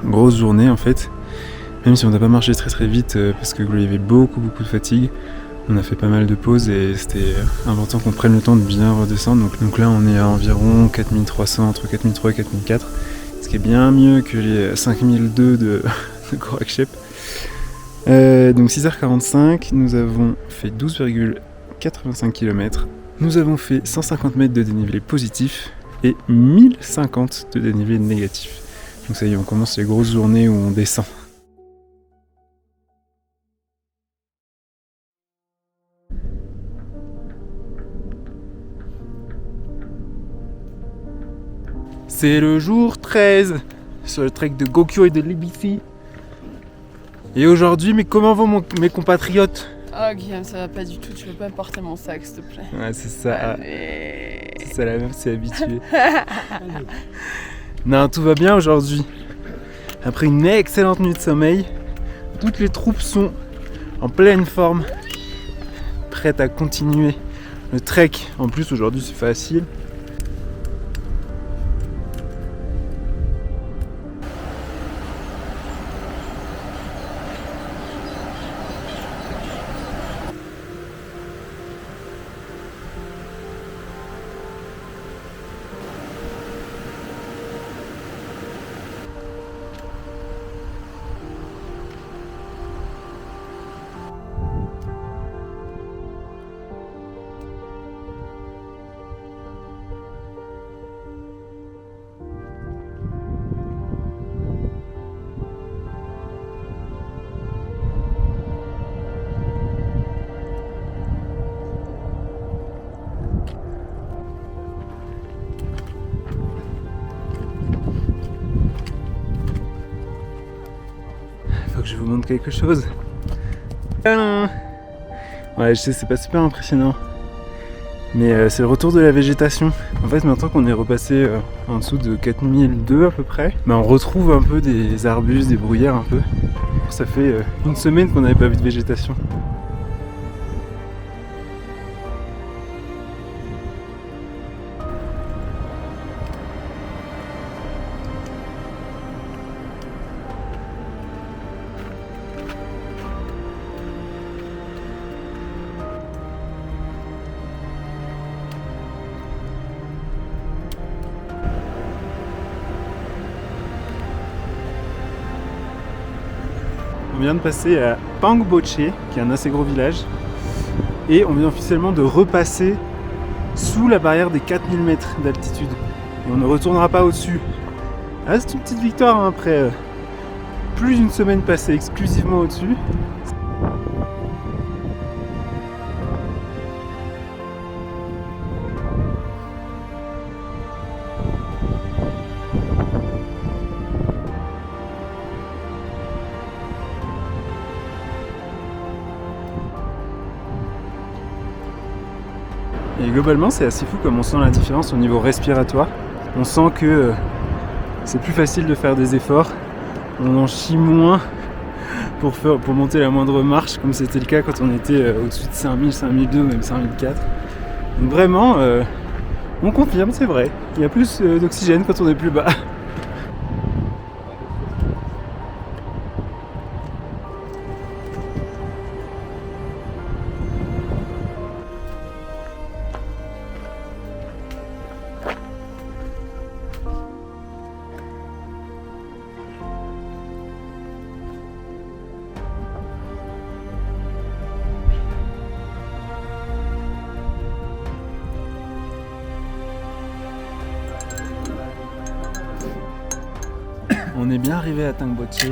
Speaker 1: grosse journée en fait, même si on n'a pas marché très vite parce qu'il y avait beaucoup de fatigue. On a fait pas mal de pauses et c'était important qu'on prenne le temps de bien redescendre. Donc là on est à environ 4300, entre 4003 et 4004, ce qui est bien mieux que les 5002 de Gorakchep. Donc 6h45, nous avons fait 12,85 km. Nous avons fait 150 mètres de dénivelé positif et 1050 de dénivelé négatif. Donc ça y est, on commence les grosses journées où on descend. C'est le jour 13 sur le trek de Gokyo et de Libisi. Et aujourd'hui, mais comment vont mes compatriotes?
Speaker 3: Oh Guillaume, ça va pas du tout, tu veux pas porter mon sac s'il te plaît?
Speaker 1: Ouais, c'est ça.
Speaker 3: Allez.
Speaker 1: C'est ça, la meuf s'est habituée. Non, tout va bien aujourd'hui. Après une excellente nuit de sommeil, toutes les troupes sont en pleine forme, prêtes à continuer le trek. En plus, aujourd'hui, c'est facile. montre quelque chose. Tadam! Ouais, je sais, c'est pas super impressionnant. Mais c'est le retour de la végétation. En fait, maintenant qu'on est repassé en dessous de 4002 à peu près, on retrouve un peu des arbustes, des bruyères un peu. Ça fait une semaine qu'on n'avait pas vu de végétation. On vient de passer à Pangboche, qui est un assez gros village, et on vient officiellement de repasser sous la barrière des 4000 mètres d'altitude. Et on ne retournera pas au-dessus. Ah, c'est une petite victoire hein, après plus d'une semaine passée exclusivement au-dessus. Et globalement, c'est assez fou comme on sent la différence au niveau respiratoire. On sent que c'est plus facile de faire des efforts. On en chie moins pour monter la moindre marche, comme c'était le cas quand on était au-dessus de 5000, 5002, même 5004. Donc vraiment, on confirme, c'est vrai. Il y a plus d'oxygène quand on est plus bas. On est bien arrivé à Pangboche.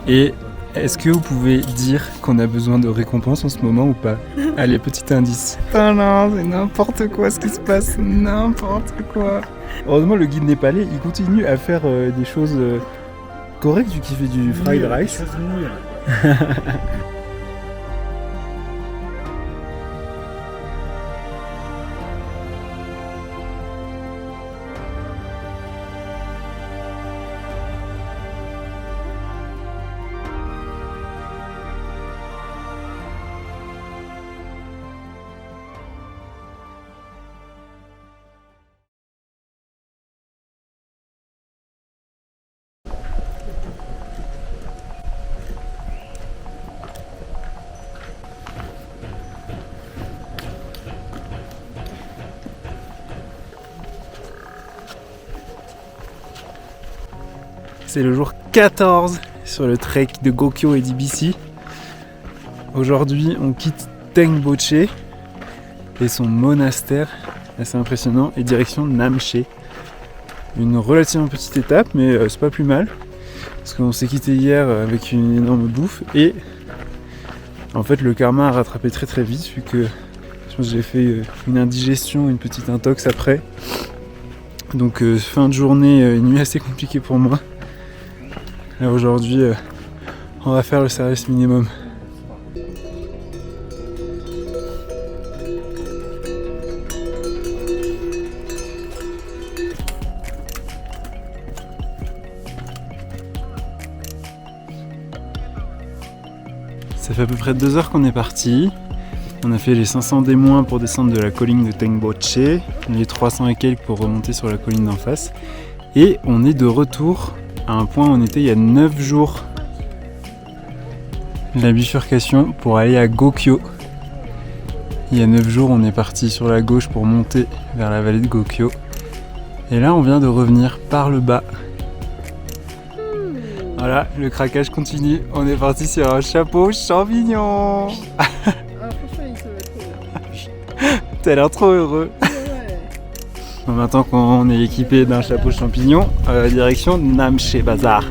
Speaker 1: Et est-ce que vous pouvez dire qu'on a besoin de récompenses en ce moment ou pas? Allez, petit indice. Oh non, c'est n'importe quoi ce qui se passe, n'importe quoi. Heureusement, le guide népalais, il continue à faire des choses correctes vu qu'il fait du fried rice. C'est le jour 14 sur le trek de Gokyo et d'Ibisi. Aujourd'hui, on quitte Pangboche et son monastère, assez impressionnant, et direction Namche. Une relativement petite étape, mais c'est pas plus mal. Parce qu'on s'est quitté hier avec une énorme bouffe et en fait le karma a rattrapé très très vite vu que je pense que j'ai fait une indigestion, une petite intox après. Donc fin de journée, une nuit assez compliquée pour moi. Et aujourd'hui, on va faire le service minimum. Ça fait à peu près 2 heures qu'on est parti. On a fait les 500 des moins pour descendre de la colline de Pangboche, les 300 et quelques pour remonter sur la colline d'en face. Et on est de retour à un point où on était il y a 9 jours. La bifurcation pour aller à Gokyo. Il y a 9 jours, on est parti sur la gauche pour monter vers la vallée de Gokyo. Et là, on vient de revenir par le bas. Voilà, le craquage continue. On est parti sur un chapeau champignon.
Speaker 3: Ah, franchement, il se met trop bien.
Speaker 1: T'as l'air trop heureux.
Speaker 3: Ouais.
Speaker 1: Bon, maintenant qu'on est équipé d'un chapeau champignon, direction Namche Bazaar.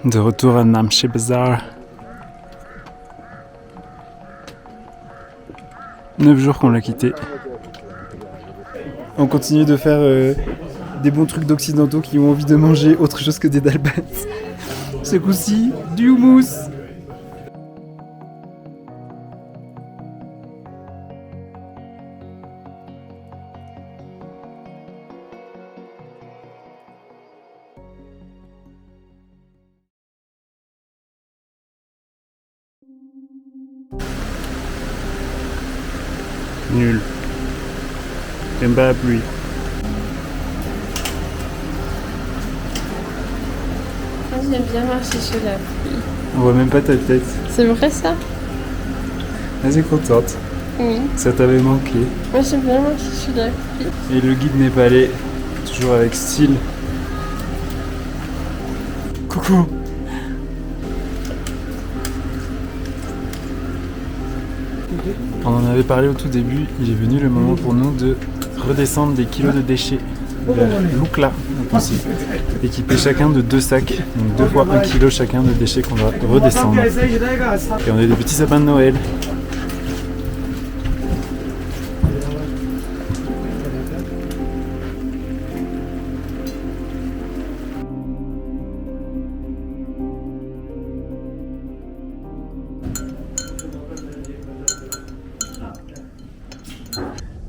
Speaker 1: De retour à Namche Bazaar. 9 jours qu'on l'a quitté. On continue de faire des bons trucs d'occidentaux qui ont envie de manger autre chose que des dalbats. Ce coup-ci, du houmous. Nul. J'aime pas la pluie.
Speaker 3: Moi, j'aime bien marcher sous la pluie.
Speaker 1: On voit même pas ta tête.
Speaker 3: C'est vrai ça?
Speaker 1: Vas-y, contente.
Speaker 3: Oui.
Speaker 1: Ça t'avait manqué.
Speaker 3: Moi, j'aime bien marcher sous la pluie.
Speaker 1: Et le guide népalais, toujours avec style. Coucou. On en avait parlé au tout début, il est venu le moment pour nous de redescendre des kilos de déchets vers Lukla, équipés chacun de 2 sacs, donc 2 fois 1 kilo chacun de déchets qu'on va redescendre. Et on a des petits sapins de Noël.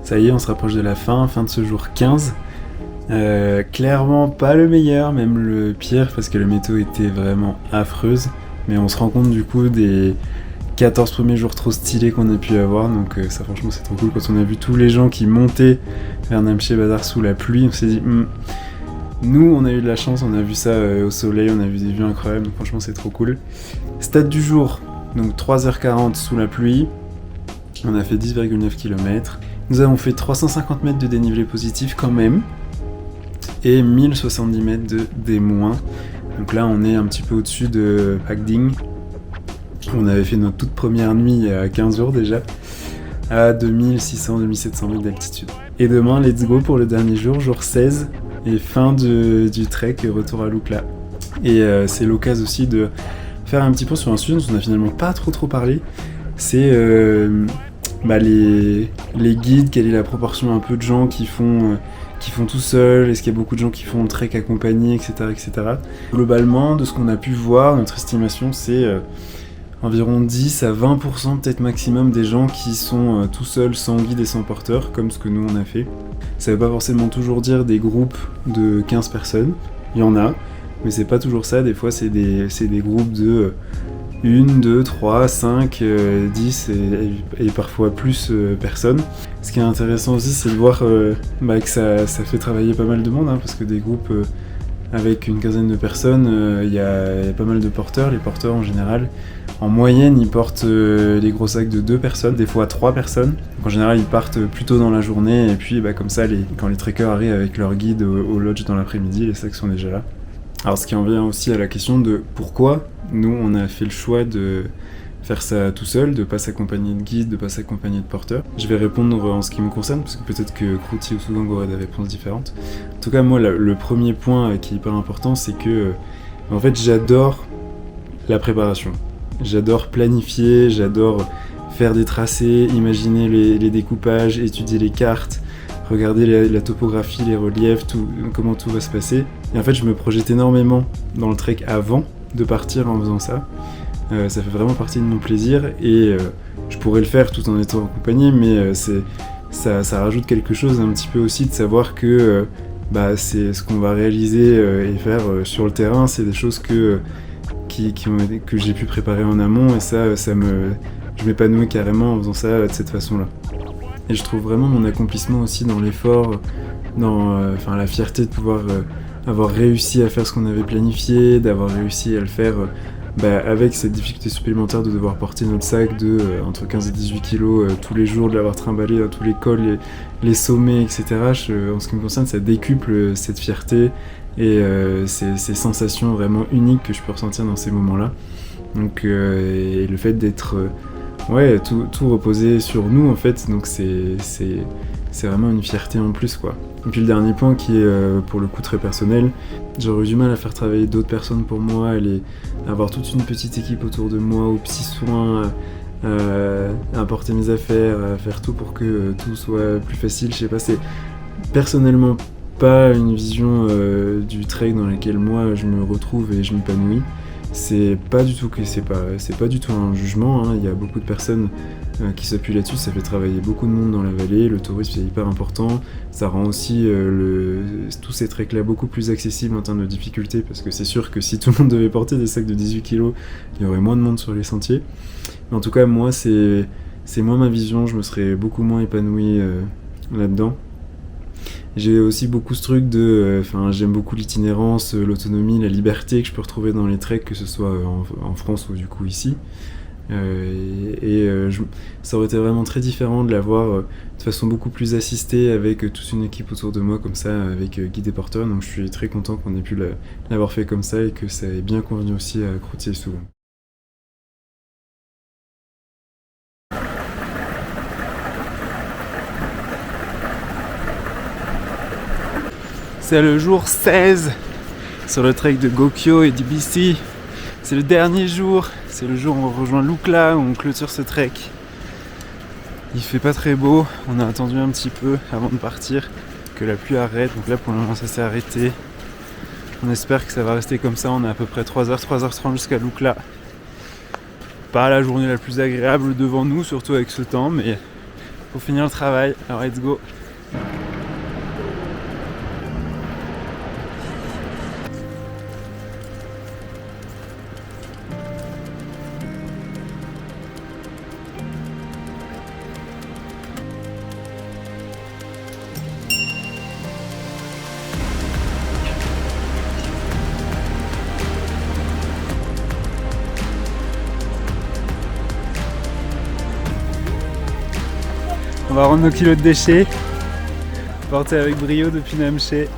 Speaker 1: Ça y est, on se rapproche de la fin de ce jour 15. Clairement pas le meilleur, même le pire, parce que la météo était vraiment affreuse. Mais on se rend compte du coup des 14 premiers jours trop stylés qu'on a pu avoir. Donc ça franchement c'est trop cool. Quand on a vu tous les gens qui montaient vers Namche Bazar sous la pluie, on s'est dit nous on a eu de la chance, on a vu ça au soleil, on a vu des vues incroyables. Donc franchement c'est trop cool. Stade du jour, donc 3h40 sous la pluie. On a fait 10,9 km. Nous avons fait 350 mètres de dénivelé positif quand même, et 1070 mètres de D-. Donc là on est un petit peu au-dessus de Phakding. On avait fait notre toute première nuit il y a 15 jours déjà, à 2600-2700 mètres d'altitude. Et demain, let's go pour le dernier jour, jour 16, et fin du trek, retour à Lukla. Et c'est l'occasion aussi de faire un petit point sur un sujet dont on n'a finalement pas trop parlé, c'est les guides, quelle est la proportion un peu de gens qui font tout seuls, est-ce qu'il y a beaucoup de gens qui font le trek accompagnés, etc. Globalement, de ce qu'on a pu voir, notre estimation c'est environ 10 à 20% peut-être maximum des gens qui sont tout seuls, sans guide et sans porteur, comme ce que nous on a fait. Ça veut pas forcément toujours dire des groupes de 15 personnes, il y en a, mais c'est pas toujours ça, des fois c'est des groupes de 1, 2, 3, 5, 10 et parfois plus personnes. Ce qui est intéressant aussi, c'est de voir que ça fait travailler pas mal de monde, parce que des groupes avec une quinzaine de personnes, il y a pas mal de porteurs. Les porteurs en général, en moyenne, ils portent les gros sacs de 2 personnes, des fois 3 personnes. Donc en général, ils partent plus tôt dans la journée, et puis comme ça, quand les trekkers arrivent avec leur guide au lodge dans l'après-midi, les sacs sont déjà là. Alors ce qui en vient aussi à la question de pourquoi nous on a fait le choix de faire ça tout seul, de pas s'accompagner de guide, de pas s'accompagner de porteur. Je vais répondre en ce qui me concerne, parce que peut-être que Kruti ou Sougang auraient des réponses différentes. En tout cas moi le premier point qui est hyper important, c'est que en fait j'adore la préparation. J'adore planifier, j'adore faire des tracés, imaginer les découpages, étudier les cartes, regarder la topographie, les reliefs, comment tout va se passer. Et en fait, je me projette énormément dans le trek avant de partir en faisant ça. Ça fait vraiment partie de mon plaisir, et je pourrais le faire tout en étant accompagné, mais ça rajoute quelque chose un petit peu aussi de savoir que c'est ce qu'on va réaliser et faire sur le terrain, c'est des choses que j'ai pu préparer en amont, et je m'épanouis carrément en faisant ça de cette façon-là. Et je trouve vraiment mon accomplissement aussi dans l'effort, dans la fierté de pouvoir avoir réussi à faire ce qu'on avait planifié, d'avoir réussi à le faire avec cette difficulté supplémentaire de devoir porter notre sac de entre 15 et 18 kilos tous les jours, de l'avoir trimballé dans tous les cols, les sommets, etc. En ce qui me concerne, ça décuple cette fierté et ces sensations vraiment uniques que je peux ressentir dans ces moments-là. Donc, et le fait d'être... tout reposait sur nous en fait, donc c'est vraiment une fierté en plus quoi. Et puis le dernier point qui est pour le coup très personnel, j'aurais eu du mal à faire travailler d'autres personnes pour moi, avoir toute une petite équipe autour de moi, aux petits soins, à porter mes affaires, à faire tout pour que tout soit plus facile, je sais pas, personnellement pas une vision du trek dans laquelle moi je me retrouve et je m'épanouis. C'est pas du tout un jugement, hein. Il y a beaucoup de personnes qui s'appuient là-dessus, ça fait travailler beaucoup de monde dans la vallée, le tourisme c'est hyper important, ça rend aussi tous ces treks-là beaucoup plus accessibles en termes de difficulté, parce que c'est sûr que si tout le monde devait porter des sacs de 18 kg, il y aurait moins de monde sur les sentiers. Mais en tout cas, moi, c'est moi ma vision, je me serais beaucoup moins épanoui là-dedans. J'ai aussi beaucoup ce truc de... j'aime beaucoup l'itinérance, l'autonomie, la liberté que je peux retrouver dans les treks, que ce soit en France ou du coup ici. Ça aurait été vraiment très différent de l'avoir de façon beaucoup plus assistée avec toute une équipe autour de moi comme ça, avec guide et porteur. Donc je suis très content qu'on ait pu l'avoir fait comme ça et que ça ait bien convenu aussi à Croutier souvent. C'est le jour 16 sur le trek de Gokyo et d'Ibisi. C'est le dernier jour, c'est le jour où on rejoint Lukla, où on clôture ce trek. Il fait pas très beau, on a attendu un petit peu avant de partir, que la pluie arrête, donc là pour le moment ça s'est arrêté. On espère que ça va rester comme ça, on a à peu près 3h30 jusqu'à Lukla. Pas la journée la plus agréable devant nous, surtout avec ce temps, mais faut finir le travail, alors let's go. On va rendre nos kilos de déchets, portés avec brio depuis Namché.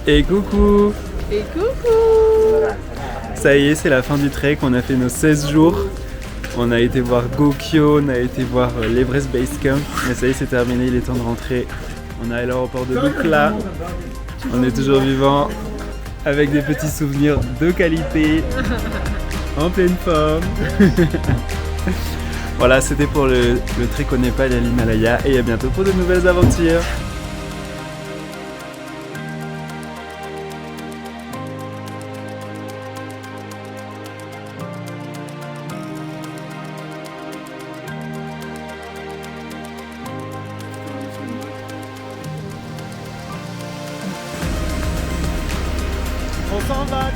Speaker 1: Et coucou!
Speaker 2: Et coucou!
Speaker 1: Ça y est, c'est la fin du trek, on a fait nos 16 jours. On a été voir Gokyo, on a été voir l'Everest Base Camp. Mais ça y est, c'est terminé, il est temps de rentrer. On est à l'aéroport de Lukla. On est toujours vivant, avec des petits souvenirs de qualité, en pleine forme. Voilà, c'était pour le trek au Népal et à l'Himalaya, et à bientôt pour de nouvelles aventures. On s'en va.